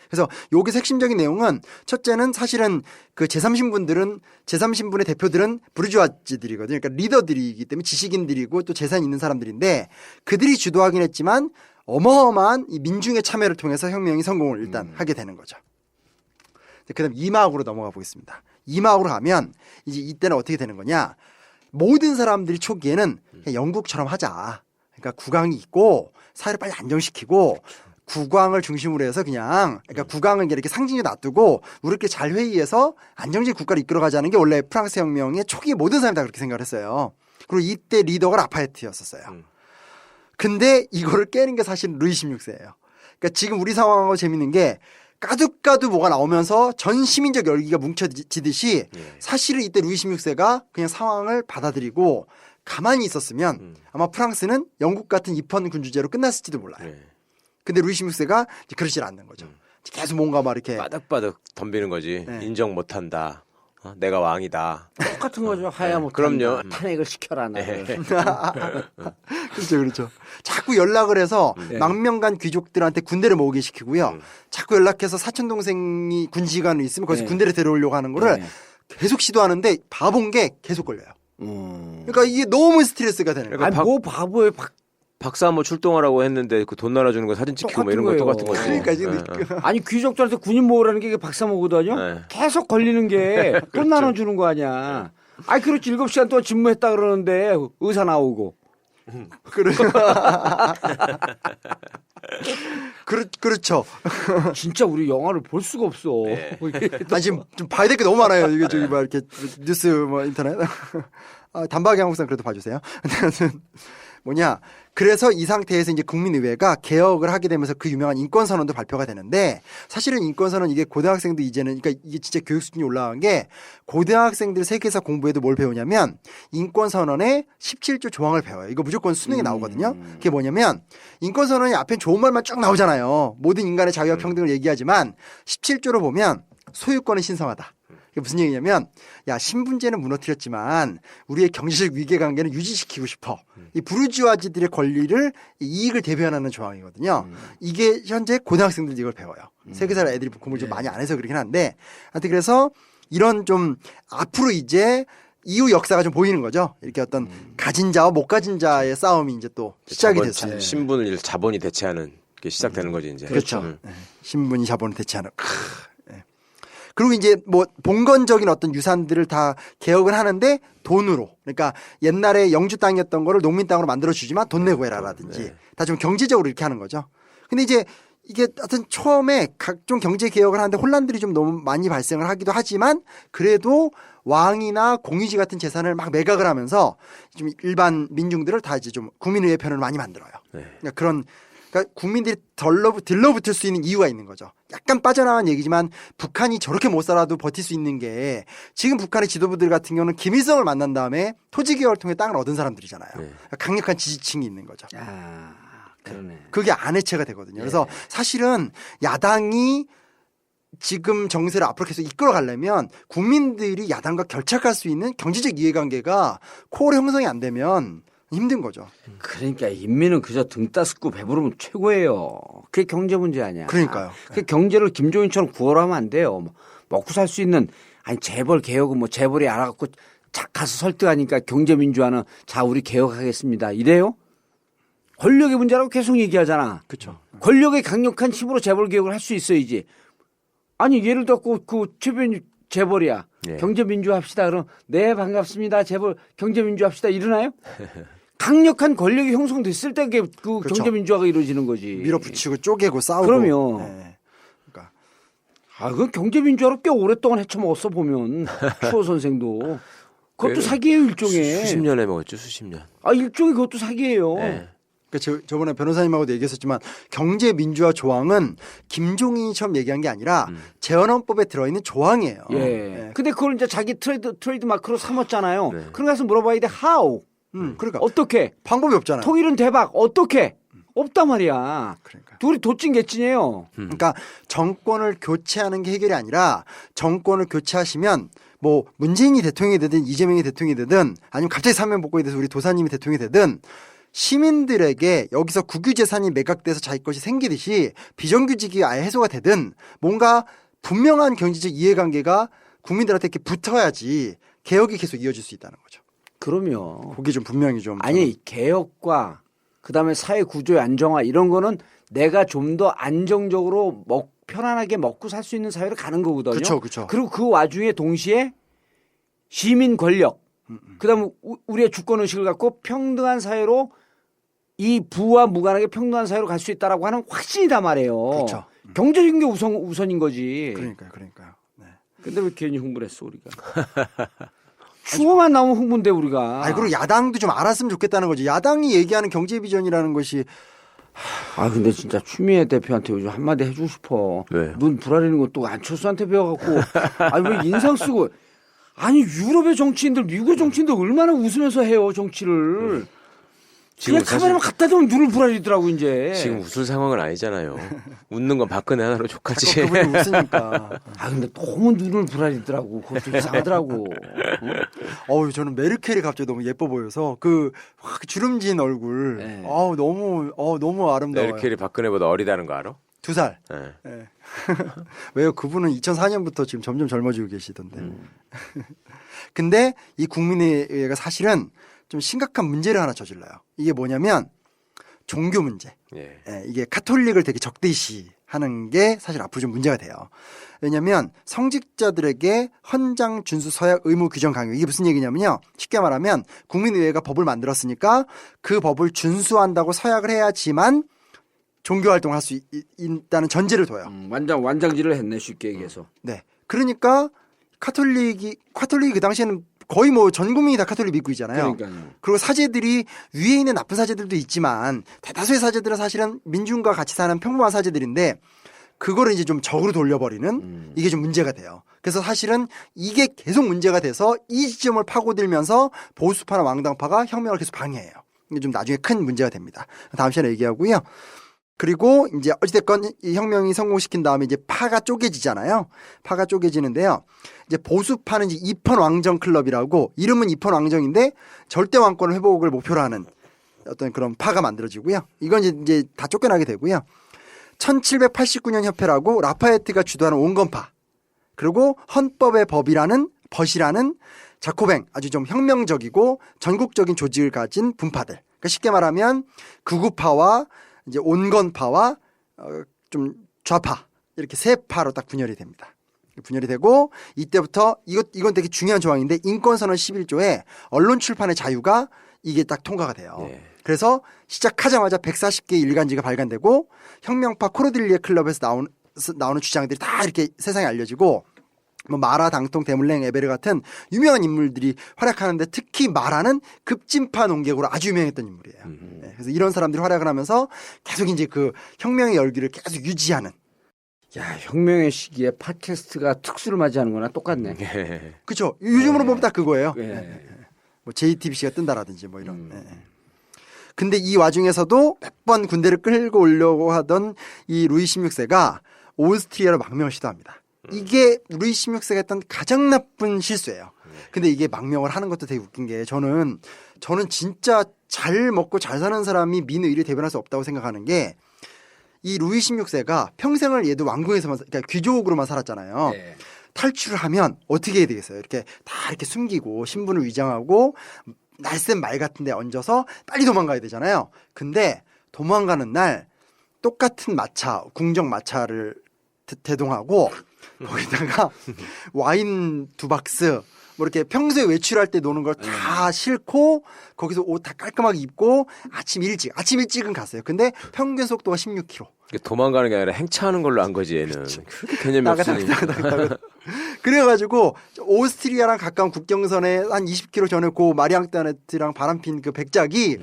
그래서 여기서 핵심적인 내용은 첫째는 사실은 그 제3신분의 대표들은 부르주아지들이거든요. 그러니까 리더들이기 때문에 지식인들이고 또 재산 있는 사람들인데 그들이 주도하긴 했지만 어마어마한 이 민중의 참여를 통해서 혁명이 성공을 일단 하게 되는 거죠. 그다음 2막으로 넘어가 보겠습니다. 2막으로 가면 이제 이때는 어떻게 되는 거냐. 모든 사람들이 초기에는 그냥 영국처럼 하자. 그러니까 국왕이 있고 사회를 빨리 안정시키고 국왕을 중심으로 해서 그러니까 국왕을 이렇게 상징에 놔두고 우리끼리 잘 회의해서 안정적인 국가를 이끌어가자는 게 원래 프랑스 혁명의 초기에 모든 사람이 다 그렇게 생각을 했어요. 그리고 이때 리더가 라파에트였었어요. 근데 이거를 깨는 게 사실 루이 16세예요. 그러니까 지금 우리 상황하고 재밌는 게 까두까두 뭐가 나오면서 전 시민적 열기가 뭉쳐지듯이 사실은 이때 루이 16세가 그냥 상황을 받아들이고 가만히 있었으면 아마 프랑스는 영국 같은 입헌 군주제로 끝났을지도 몰라요. 네. 근데 루이 16세가 그러질 않는 거죠. 계속 뭔가 막 이렇게 바득바득 덤비는 거지. 네. 인정 못한다. 내가 왕이다. 똑같은 거죠. 하야못 그럼요. 탄핵을 시켜라 나를. 그렇죠. 자꾸 연락을 해서 네. 망명간 귀족들한테 군대를 모으게 시키고요. 자꾸 연락해서 사촌 동생이 군지관에 있으면 거기서 네. 군대를 데려오려고 하는 거를 네. 계속 시도하는데 바본 게 계속 걸려요. 음. 그러니까 이게 너무 스트레스가 되는 거예요. 그러니까 아니 뭐 바보예요. 박사 한번 출동하라고 했는데 그 돈 날아주는 거 사진 찍히고 뭐 이런 거 똑같은 똑같은 거예요. 거지. 그러니까 지금 아니 귀족들한테 군인 모으라는 게 이게 박사모거든요. 네. 계속 걸리는 게 돈 나눠주는 거 아니야. 아니 그렇지 7시간 동안 집무했다 그러는데 의사 나오고. 그렇죠. 진짜 우리 영화를 볼 수가 없어. 아 지금 좀 봐야 될 게 너무 많아요. 이게 저기 막 이렇게 뉴스 뭐 인터넷 단박에 한국산 그래도 봐주세요. 뭐냐? 그래서 이 상태에서 이제 국민의회가 개혁을 하게 되면서 그 유명한 인권선언도 발표가 되는데 사실은 인권선언 이게 고등학생도 이제는 그러니까 이게 진짜 교육 수준이 올라간 게 고등학생들 세계사 공부에도 뭘 배우냐면 인권선언의 17조 조항을 배워요. 이거 무조건 수능에 나오거든요. 그게 뭐냐면 인권선언이 앞에 좋은 말만 쭉 나오잖아요. 모든 인간의 자유와 평등을 얘기하지만 17조를 보면 소유권은 신성하다. 이게 무슨 얘기냐면 야 신분제는 무너뜨렸지만 우리의 경제적 위계관계는 유지시키고 싶어. 이 부르주아지들의 권리를 이익을 대변하는 조항이거든요. 이게 현재 고등학생들이 이걸 배워요. 세계사 애들이 공부를 좀 많이 안 해서 그렇긴 한데 하여튼 그래서 이런 좀 앞으로 이제 이후 역사가 좀 보이는 거죠. 이렇게 어떤 가진 자와 못 가진 자의 싸움이 이제 또 시작이 됐어요. 신분을 자본이 대체하는 게 시작되는 거지 이제. 그렇죠. 네. 신분이 자본을 대체하는. 그리고 이제 뭐 봉건적인 어떤 유산들을 다 개혁을 하는데 돈으로. 그러니까 옛날에 영주 땅이었던 거를 농민 땅으로 만들어 주지만 돈 내고 해라라든지 다 좀 경제적으로 이렇게 하는 거죠. 근데 이제 이게 하여튼 처음에 각종 경제 개혁을 하는데 혼란들이 좀 너무 많이 발생을 하기도 하지만 그래도 왕이나 공유지 같은 재산을 막 매각을 하면서 좀 일반 민중들을 다 이제 좀 국민의회 편을 많이 만들어요. 그러니까 그러니까 국민들이 들러붙을 수 있는 이유가 있는 거죠. 약간 빠져나간 얘기지만 북한이 저렇게 못 살아도 버틸 수 있는 게 지금 북한의 지도부들 같은 경우는 김일성을 만난 다음에 토지개혁을 통해 땅을 얻은 사람들이잖아요. 그러니까 강력한 지지층이 있는 거죠. 아 그러네. 그게 안 해체가 되거든요. 그래서 사실은 야당이 지금 정세를 앞으로 계속 이끌어가려면 국민들이 야당과 결착할 수 있는 경제적 이해관계가 코어로 형성이 안 되면 힘든 거죠. 그러니까 인민은 그저 등 따스고 배부르면 최고예요. 그게 경제 문제 아니야. 그러니까요. 그 경제를 김종인처럼 구하라면 안 돼요. 뭐 먹고 살 수 있는 아니 재벌 개혁은 뭐 재벌이 알아갖고 가서 설득하니까 경제민주화는 자 우리 개혁하겠습니다. 이래요? 권력의 문제라고 계속 얘기하잖아. 그렇죠. 권력의 강력한 힘으로 재벌 개혁을 할 수 있어야지. 아니 예를 들어 그 최변 재벌이야. 예. 경제민주화 합시다. 그럼 네 반갑습니다. 재벌 경제민주화 합시다. 이러나요? 강력한 권력이 형성됐을 때 그 그렇죠. 경제민주화가 이루어지는 거지. 밀어붙이고 쪼개고 싸우고. 그럼요. 네. 그러니까 아, 그건 경제민주화로 꽤 오랫동안 헤쳐먹었어 보면 추호 선생도 그것도 사기예요 일종의. 수십 년에 먹었죠 수십 년. 아 일종의 그것도 사기예요. 네. 그러니까 저번에 변호사님하고도 얘기했었지만 경제 민주화 조항은 김종인이 처음 얘기한 게 아니라 재헌헌법에 들어있는 조항이에요. 예. 네. 근데 그걸 이제 자기 트레이드 마크로 삼았잖아요. 그런 가서 물어봐야 돼. How? 그러니까 어떻게? 방법이 없잖아요. 통일은 대박. 어떻게? 없단 말이야. 그러니까. 둘이 도찐개찐이에요. 그러니까 정권을 교체하는 게 해결이 아니라 정권을 교체하시면 뭐 문재인이 대통령이 되든 이재명이 대통령이 되든 아니면 갑자기 사면복권이 돼서 우리 도사님이 대통령이 되든 시민들에게 여기서 국유재산이 매각돼서 자기 것이 생기듯이 비정규직이 아예 해소가 되든 뭔가 분명한 경제적 이해관계가 국민들한테 이렇게 붙어야지 개혁이 계속 이어질 수 있다는 거죠. 그럼요. 그게 좀 분명히 좀 아니 개혁과 그다음에 사회 구조의 안정화 이런 거는 내가 좀 더 안정적으로 편안하게 먹고 살 수 있는 사회로 가는 거거든요. 그렇죠, 그렇죠. 그리고 그 와중에 동시에 시민 권력, 그다음에 우리의 주권 의식을 갖고 평등한 사회로 이 부와 무관하게 평등한 사회로 갈 수 있다라고 하는 확신이다 말이에요. 그렇죠. 경제적인 게 우선인 거지. 그러니까요. 네. 근데 왜 괜히 흥분했어 우리가? 추호만 나오면 흥분돼 우리가. 아니 그리고 야당도 좀 알았으면 좋겠다는 거지. 야당이 얘기하는 경제 비전이라는 것이 아 근데 진짜 추미애 대표한테 요즘 한마디 해주고 싶어. 왜? 눈 부라리는 것도 안철수한테 배워갖고 아니 왜 인상 쓰고 아니 유럽의 정치인들, 미국의 정치인들 얼마나 웃으면서 해요 정치를. 지금 그냥 카메라만 갖다 대면 눈을 부라리더라고 이제. 지금 웃을 상황은 아니잖아요. 웃는 건 박근혜 하나로 족하지. 그분이 웃으니까. 아 근데 너무 눈을 부라리더라고. 그것도 이상하더라고. 어우 저는 메르켈이 갑자기 너무 예뻐 보여서 그 확 주름진 얼굴. 네. 너무 아름다워요. 메르켈이 박근혜보다 어리다는 거 알아? 2살. 네. 예. 왜요? 그분은 2004년부터 지금 점점 젊어지고 계시던데. 근데 이 국민의회가 사실은 좀 심각한 문제를 하나 저질러요. 이게 뭐냐면 종교 문제. 예. 예, 이게 카톨릭을 되게 적대시하는 게 사실 앞으로 좀 문제가 돼요. 왜냐하면 성직자들에게 헌장 준수 서약 의무 규정 강요. 이게 무슨 얘기냐면요. 쉽게 말하면 국민의회가 법을 만들었으니까 그 법을 준수한다고 서약을 해야지만 종교 활동을 할 수 있다는 전제를 둬요. 완장질을 했네 쉽게 얘기해서. 네. 그러니까 카톨릭이 그 당시에는 거의 뭐 전 국민이 다 카톨릭 믿고 있잖아요. 그러니까요. 그리고 사제들이 위에 있는 나쁜 사제들도 있지만 대다수의 사제들은 사실은 민중과 같이 사는 평범한 사제들인데 그거를 이제 좀 적으로 돌려버리는 이게 좀 문제가 돼요. 그래서 사실은 이게 계속 문제가 돼서 이 지점을 파고들면서 보수파나 왕당파가 혁명을 계속 방해해요. 이게 좀 나중에 큰 문제가 됩니다. 다음 시간에 얘기하고요. 그리고 이제 어찌됐건 이 혁명이 성공시킨 다음에 이제 파가 쪼개지잖아요. 파가 쪼개지는데요. 이제 보수파는 이제 이펀 왕정 클럽이라고 이름은 이펀 왕정인데 절대 왕권 회복을 목표로 하는 어떤 그런 파가 만들어지고요. 이건 이제 다 쫓겨나게 되고요. 1789년 협회라고 라파에트가 주도하는 온건파 그리고 헌법의 법이라는 자코뱅 아주 좀 혁명적이고 전국적인 조직을 가진 분파들. 그러니까 쉽게 말하면 극우파와 이제 온건파와 좀 좌파 이렇게 세 파로 딱 분열이 됩니다. 분열이 되고 이때부터 이건 되게 중요한 조항인데 인권선언 11조에 언론 출판의 자유가 이게 딱 통과가 돼요. 네. 그래서 시작하자마자 140개의 일간지가 발간되고 혁명파 코르딜리에 클럽에서 나오는 주장들이 다 이렇게 세상에 알려지고 뭐 마라, 당통, 데물랭, 에베르 같은 유명한 인물들이 활약하는데 특히 마라는 급진파 농객으로 아주 유명했던 인물이에요. 네, 그래서 이런 사람들이 활약을 하면서 계속 이제 그 혁명의 열기를 계속 유지하는. 야 혁명의 시기에 팟캐스트가 특수를 맞이하는 거나 똑같네. 그렇죠. 요즘으로 보면 딱 그거예요. 예. 뭐 JTBC가 뜬다라든지 뭐 이런. 네. 근데 이 와중에서도 몇 번 군대를 끌고 오려고 하던 이 루이 16세가 오스트리아로 망명을 시도합니다. 이게 루이 16세가 했던 가장 나쁜 실수예요. 근데 이게 망명을 하는 것도 되게 웃긴 게 저는 진짜 잘 먹고 잘 사는 사람이 민의를 대변할 수 없다고 생각하는 게 이 루이 16세가 평생을 얘도 왕궁에서만 그러니까 귀족으로만 살았잖아요. 네. 탈출을 하면 어떻게 해야 되겠어요? 이렇게 다 이렇게 숨기고 신분을 위장하고 날쌘 말 같은 데 얹어서 빨리 도망가야 되잖아요. 근데 도망가는 날 똑같은 마차, 궁정 마차를 대동하고 거기다가 와인 2박스 뭐 이렇게 평소에 외출할 때 노는 걸 다 싣고 거기서 옷 다 깔끔하게 입고 아침 일찍은 갔어요. 근데 평균 속도가 16km. 도망가는 게 아니라 행차하는 걸로 한 거지 얘는. 그렇게 개념이 없으니. 그래가지고 오스트리아랑 가까운 국경선에 한 20km 전에 그 마리앙따네트랑 바람핀 그 백작이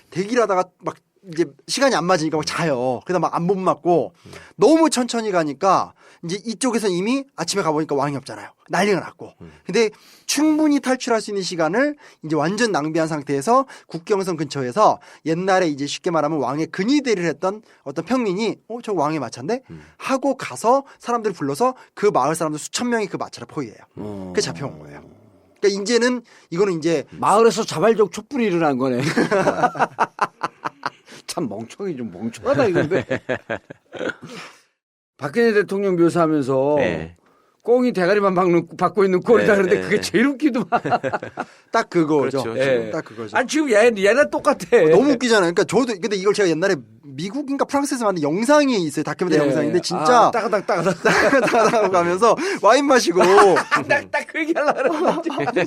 대기를 하다가 막 이제 시간이 안 맞으니까 막 자요. 그러다 막 안본 맞고 너무 천천히 가니까 이제 이쪽에서 이미 아침에 가보니까 왕이 없잖아요. 난리가 났고. 근데 충분히 탈출할 수 있는 시간을 이제 완전 낭비한 상태에서 국경선 근처에서 옛날에 이제 쉽게 말하면 왕의 근위대를 했던 어떤 평민이 저 왕의 마차인데 하고 가서 사람들을 불러서 그 마을 사람들 수천 명이 그 마차를 포위해요. 그게 잡혀온 거예요. 그러니까 이제는 이거는 이제 마을에서 자발적 촛불이 일어난 거네. 참 멍청이 좀 멍청하다 이건데. 박근혜 대통령 묘사하면서 네. 꽁이 대가리만 받고 있는 꼴이다 그러는데 네. 그게 제일 웃기더만. 딱 그거죠. 그렇죠. 예. 딱 그거죠. 아니 지금 얘는 똑같아. 너무 웃기잖아요. 그러니까 저도 근데 이걸 제가 옛날에 미국인가 프랑스에서 만든 영상이 있어요. 다큐멘터리 영상인데 진짜 따가닥 가면서 와인 마시고 딱 그 얘기 하려고 그랬는데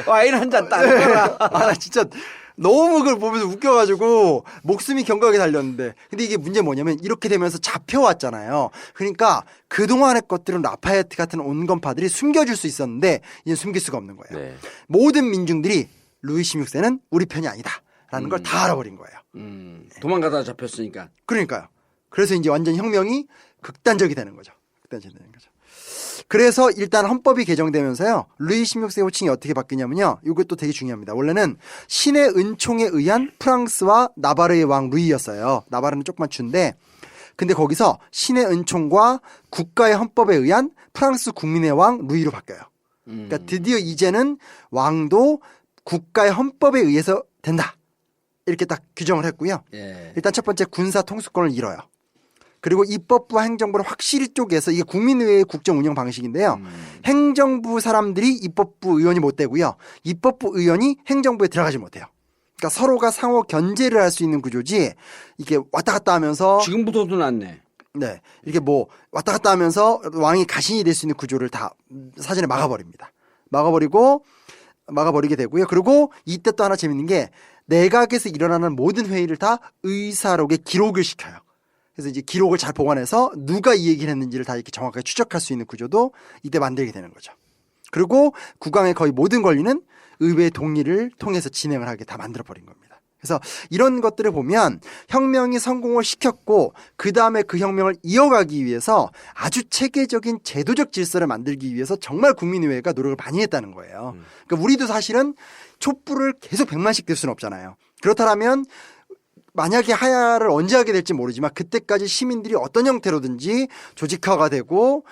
와인 한 잔 따라. 나 진짜 너무 그걸 보면서 웃겨가지고 목숨이 견고하게 달렸는데 근데 이게 문제 뭐냐면 이렇게 되면서 잡혀왔잖아요. 그러니까 그동안의 것들은 라파에트 같은 온건파들이 숨겨줄 수 있었는데 이제 숨길 수가 없는 거예요. 네. 모든 민중들이 루이 16세는 우리 편이 아니다 라는 걸 다 알아버린 거예요. 도망가다 잡혔으니까. 그러니까요. 그래서 이제 완전 혁명이 극단적이 되는 거죠. 극단적이 되는 거죠. 그래서 일단 헌법이 개정되면서요. 루이 16세 호칭이 어떻게 바뀌냐면요. 이것도 되게 중요합니다. 원래는 신의 은총에 의한 프랑스와 나바르의 왕 루이였어요. 나바르는 조금만 준데 근데 거기서 신의 은총과 국가의 헌법에 의한 프랑스 국민의 왕 루이로 바뀌어요. 그러니까 드디어 이제는 왕도 국가의 헌법에 의해서 된다. 이렇게 딱 규정을 했고요. 예. 일단 첫 번째 군사 통수권을 잃어요. 그리고 입법부와 행정부를 확실히 쪼개서 이게 국민의회의 국정 운영 방식인데요. 행정부 사람들이 입법부 의원이 못 되고요. 입법부 의원이 행정부에 들어가지 못해요. 그러니까 서로가 상호 견제를 할 수 있는 구조지 이게 왔다 갔다 하면서 지금부터도 났네. 네. 이렇게 뭐 왔다 갔다 하면서 왕이 가신이 될 수 있는 구조를 다 사전에 막아버립니다. 막아버리게 되고요. 그리고 이때 또 하나 재밌는 게 내각에서 일어나는 모든 회의를 다 의사록에 기록을 시켜요. 그래서 이제 기록을 잘 보관해서 누가 이 얘기를 했는지를 다 이렇게 정확하게 추적할 수 있는 구조도 이때 만들게 되는 거죠. 그리고 국왕의 거의 모든 권리는 의회 동의를 통해서 진행을 하게 다 만들어버린 겁니다. 그래서 이런 것들을 보면 혁명이 성공을 시켰고 그 다음에 그 혁명을 이어가기 위해서 아주 체계적인 제도적 질서를 만들기 위해서 정말 국민의회가 노력을 많이 했다는 거예요. 그러니까 우리도 사실은 촛불을 계속 100만씩 들 수는 없잖아요. 그렇다면 만약에 하야를 언제 하게 될지 모르지만 그때까지 시민들이 어떤 형태로든지 조직화가 되고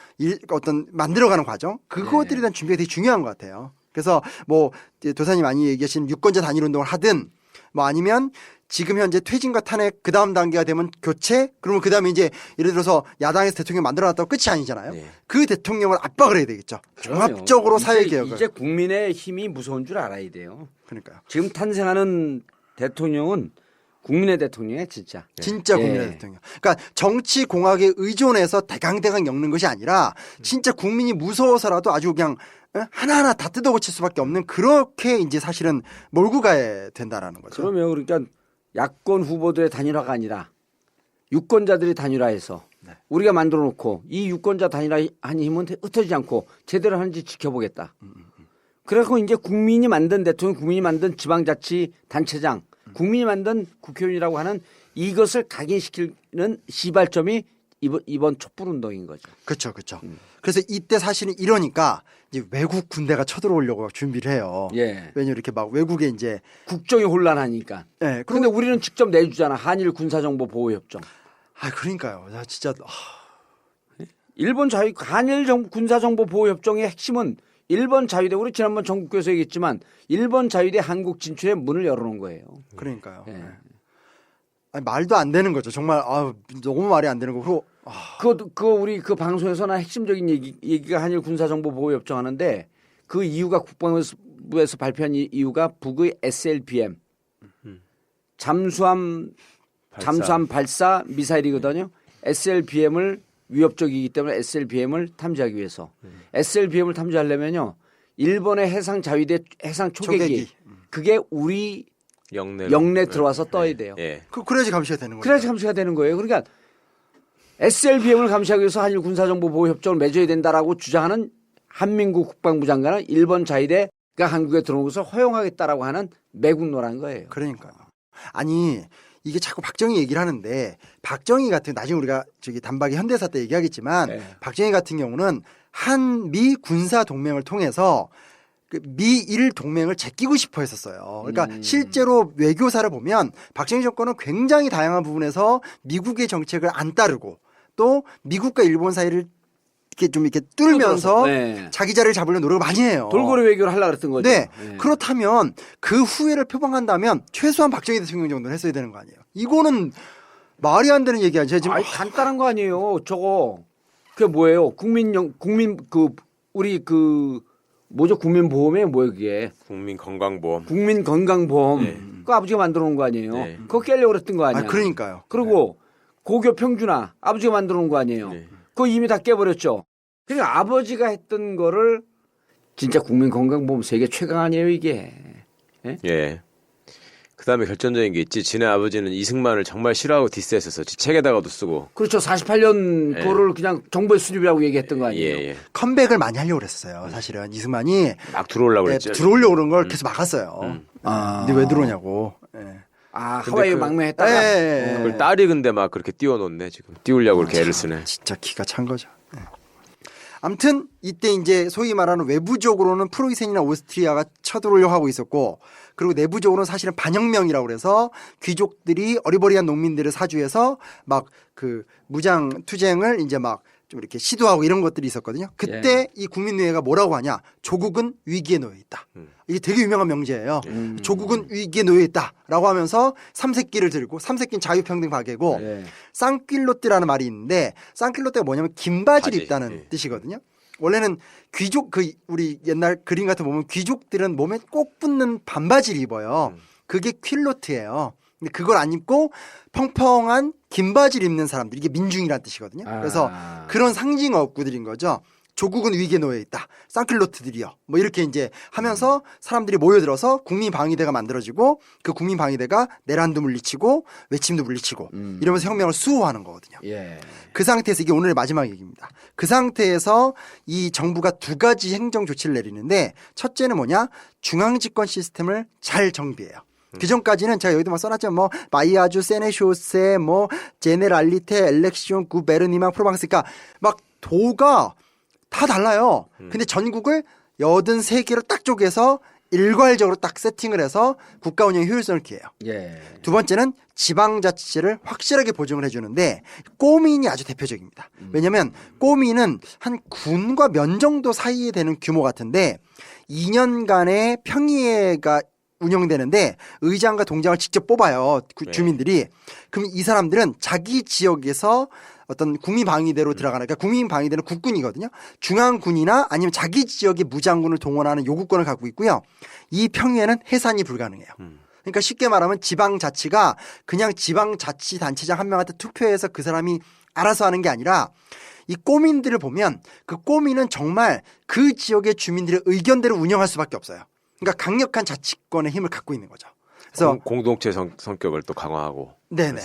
어떤 만들어가는 과정 그것들에 대한 준비가 되게 중요한 것 같아요. 그래서 뭐 도사님 많이 얘기하시는 유권자 단일 운동을 하든 뭐 아니면 지금 현재 퇴진과 탄핵 그 다음 단계가 되면 교체 그러면 그 다음에 이제 예를 들어서 야당에서 대통령 만들어놨다고 끝이 아니잖아요. 네. 그 대통령을 압박을 해야 되겠죠. 종합적으로 사회개혁을. 이제 국민의 힘이 무서운 줄 알아야 돼요. 그러니까요. 지금 탄생하는 대통령은 국민의 대통령이에요, 진짜. 진짜 예. 국민의 대통령. 그러니까 정치 공학에 의존해서 대강대강 엮는 것이 아니라 진짜 국민이 무서워서라도 아주 그냥 하나하나 다 뜯어고칠 수밖에 없는 그렇게 이제 사실은 몰고 가야 된다라는 거죠. 그러면 그러니까 야권 후보들의 단일화가 아니라 유권자들이 단일화해서 우리가 만들어 놓고 이 유권자 단일화한 힘은 흩어지지 않고 제대로 하는지 지켜보겠다. 그래서 이제 국민이 만든 대통령, 국민이 만든 지방자치 단체장, 국민이 만든 국회의원이라고 하는 이것을 각인시키는 시발점이 이번 촛불운동인 거죠. 그렇죠, 그렇죠. 그래서 이때 사실은 이러니까 이제 외국 군대가 쳐들어오려고 준비를 해요. 예. 왜냐면 이렇게 막 외국에 이제 국정이 혼란하니까. 예. 그런데 우리는 직접 내주잖아. 한일 군사정보 보호협정. 아 그러니까요. 나 진짜 일본 한일 군사정보 보호협정의 핵심은 일본 자유대 우리 지난번 전국교에서 얘기했지만 일본 자유대 한국 진출의 문을 열어놓은 거예요. 그러니까요. 예. 아니, 말도 안 되는 거죠. 정말 너무 말이 안 되는 거고. 그거 우리 그 방송에서나 핵심적인 얘기가 한일 군사정보 보호협정 하는데 그 이유가 국방부에서 발표한 이유가 북의 SLBM 잠수함 발사 미사일이거든요. SLBM을 위협적이기 때문에 SLBM을 탐지하기 위해서 SLBM을 탐지하려면요 일본의 해상 자위대 해상 초계기 그게 우리 영내 들어와서 떠야 돼요. 예. 그래야지 감시가 되는 거예요. 그래야지 감시가 되는 거예요. 그러니까 SLBM을 감시하기 위해서 한일 군사정보 보호협정을 맺어야 된다라고 주장하는 한민국 국방부 장관은 일본 자위대가 한국에 들어오는 것을 허용하겠다라고 하는 매국노라는 거예요. 그러니까요. 아니 이게 자꾸 박정희 얘기를 하는데 박정희 같은 나중에 우리가 저기 단박에 현대사 때 얘기하겠지만 네. 박정희 같은 경우는 한미 군사 동맹을 통해서 그 미일 동맹을 제끼고 싶어 했었어요. 그러니까 실제로 외교사를 보면 박정희 정권은 굉장히 다양한 부분에서 미국의 정책을 안 따르고 또 미국과 일본 사이를 이렇게 좀 이렇게 뚫면서 네. 자기 자리를 잡으려는 노력을 많이 해요. 돌고래 외교를 하려고 그랬던 거죠. 네. 네. 그렇다면 그 후회를 표방한다면 최소한 박정희 대통령 정도는 했어야 되는 거 아니에요. 이거는 말이 안 되는 얘기 아니에요. 지금 아니, 간단한 거 아니에요. 저거 그게 뭐예요? 국민 우리 뭐죠? 국민보험이 뭐예요, 그게? 국민건강보험. 국민건강보험. 네. 그거 아버지가 만들어 놓은 거 아니에요? 네. 그거 깨려고 그랬던 거 아니야? 그러니까요. 그리고 고교 평준화 아버지가 만들어 놓은 거 아니에요? 네. 그거 이미 다 깨버렸죠. 그러니까 아버지가 했던 거를 진짜 국민건강보험 세계 최강 아니에요, 이게? 예. 그다음에 결정적인 게 있지. 지네 아버지는 이승만을 정말 싫어하고 디스했었어. 책에다가도 쓰고. 그렇죠. 48년 예. 그거를 그냥 정부의 수립이라고 얘기했던 거 아니에요? 예. 컴백을 많이 하려고 그랬어요. 사실은 이승만이 막 들어오려고 네, 그랬죠. 들어오려고 그런 걸 계속 막았어요. 근데 왜 들어오냐고. 예. 아, 근데 하와이 그- 망명했다가. 예. 그걸 딸이 근데 막 그렇게 띄워놓네 지금. 띄우려고 이렇게 애를 쓰네. 진짜 기가 찬 거죠. 예. 아무튼 이때 이제 소위 말하는 외부적으로는 프로이센이나 오스트리아가 쳐들어오려고 하고 있었고 그리고 내부적으로는 사실은 반혁명이라고 그래서 귀족들이 어리버리한 농민들을 사주해서 막 그 무장 투쟁을 이제 막 좀 이렇게 시도하고 이런 것들이 있었거든요. 그때 이 국민의회가 뭐라고 하냐? 조국은 위기에 놓여 있다. 이게 되게 유명한 명제예요. 조국은 위기에 놓여 있다라고 하면서 삼색기를 들고 삼색기는 자유평등 박애고 쌍낄로띠라는 말이 있는데 쌍낄로띠가 뭐냐면 긴 바지를 바지. 입다는 뜻이거든요. 원래는 귀족 그 우리 옛날 그림 같은 거 보면 귀족들은 몸에 꼭 붙는 반바지를 입어요. 그게 퀼로트예요. 근데 그걸 안 입고 펑펑한 긴 바지를 입는 사람들 이게 민중이라는 뜻이거든요. 그래서 그런 상징 어구들인 거죠. 조국은 위기에 놓여 있다. 쌍클로트들이요. 뭐 이렇게 이제 하면서 사람들이 모여들어서 국민방위대가 만들어지고 그 국민방위대가 내란도 물리치고 외침도 물리치고 이러면서 혁명을 수호하는 거거든요. 그 상태에서 이게 오늘의 마지막 얘기입니다. 그 상태에서 이 정부가 두 가지 행정 조치를 내리는데 첫째는 뭐냐? 중앙집권 시스템을 잘 정비해요. 그 전까지는 제가 여기도 막 써놨지만 뭐 마이아주, 세네쇼세, 뭐 제네랄리테, 엘렉시온, 구베르니망, 프로방스 그러니까 막 도가 다 달라요. 근데 전국을 83개로 딱 쪼개서 일괄적으로 딱 세팅을 해서 국가 운영의 효율성을 기해요. 두 번째는 지방자치제를 확실하게 보증을 해주는데 꼬민이 아주 대표적입니다. 왜냐하면 꼬민은 한 군과 면 정도 사이에 되는 규모 같은데 2년간의 평의회가 운영되는데 의장과 동장을 직접 뽑아요. 주민들이. 그럼 이 사람들은 자기 지역에서 어떤 국민방위대로 들어가는 그러니까 국민방위대는 국군이거든요. 중앙군이나 아니면 자기 지역의 무장군을 동원하는 요구권을 갖고 있고요. 이 평의회는 해산이 불가능해요. 그러니까 쉽게 말하면 지방자치가 그냥 지방자치단체장 한 명한테 투표해서 그 사람이 알아서 하는 게 아니라 이 꼬민들을 보면 그 꼬민은 정말 그 지역의 주민들의 의견대로 운영할 수밖에 없어요. 그러니까 강력한 자치권의 힘을 갖고 있는 거죠. 그래서 공동체 성격을 또 강화하고. 네네.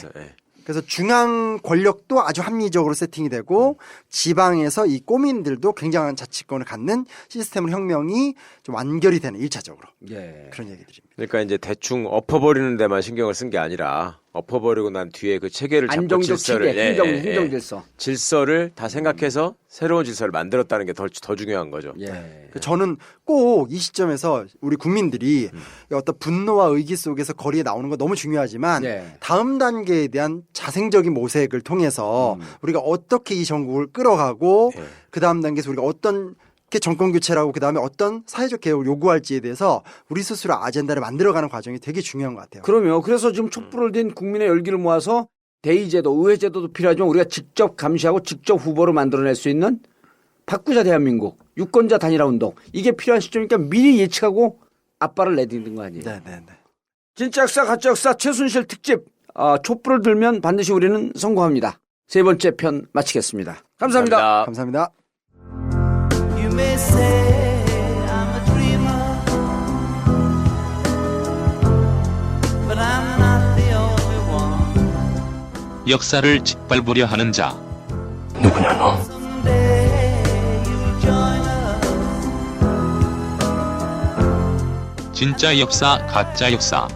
그래서 중앙 권력도 아주 합리적으로 세팅이 되고 지방에서 이 꼬민들도 굉장한 자치권을 갖는 시스템으로 혁명이 좀 완결이 되는 1차적으로 그런 얘기들입니다. 그러니까 이제 대충 엎어버리는 데만 신경을 쓴 게 아니라 엎어버리고 난 뒤에 그 체계를 잡고 안정적 질서를 체계, 행정 질서. 질서를 다 생각해서 새로운 질서를 만들었다는 게 더 중요한 거죠. 저는 꼭 이 시점에서 우리 국민들이 어떤 분노와 의기 속에서 거리에 나오는 거 너무 중요하지만 다음 단계에 대한 자생적인 모색을 통해서 우리가 어떻게 이 전국을 끌어가고 그 다음 단계에서 우리가 어떤 정권 교체라고 그다음에 어떤 사회적 개혁을 요구할지에 대해서 우리 스스로 아젠다를 만들어가는 과정이 되게 중요한 것 같아요. 그럼요. 그래서 지금 촛불을 든 국민의 열기를 모아서 대의제도, 의회제도도 필요하지만 우리가 직접 감시하고 직접 후보를 만들어낼 수 있는 바꾸자 대한민국, 유권자 단일화 운동 이게 필요한 시점이니까 미리 예측하고 앞발을 내딛는 거 아니에요. 네네네. 진짜 역사, 가짜 역사 최순실 특집 촛불을 들면 반드시 우리는 성공합니다. 세 번째 편 마치겠습니다. 감사합니다. 감사합니다. You may say I'm a dreamer, but I'm not the only one. 역사를 짓밟으려 하는 자. Someday you'll join us. 진짜 역사, 가짜 역사.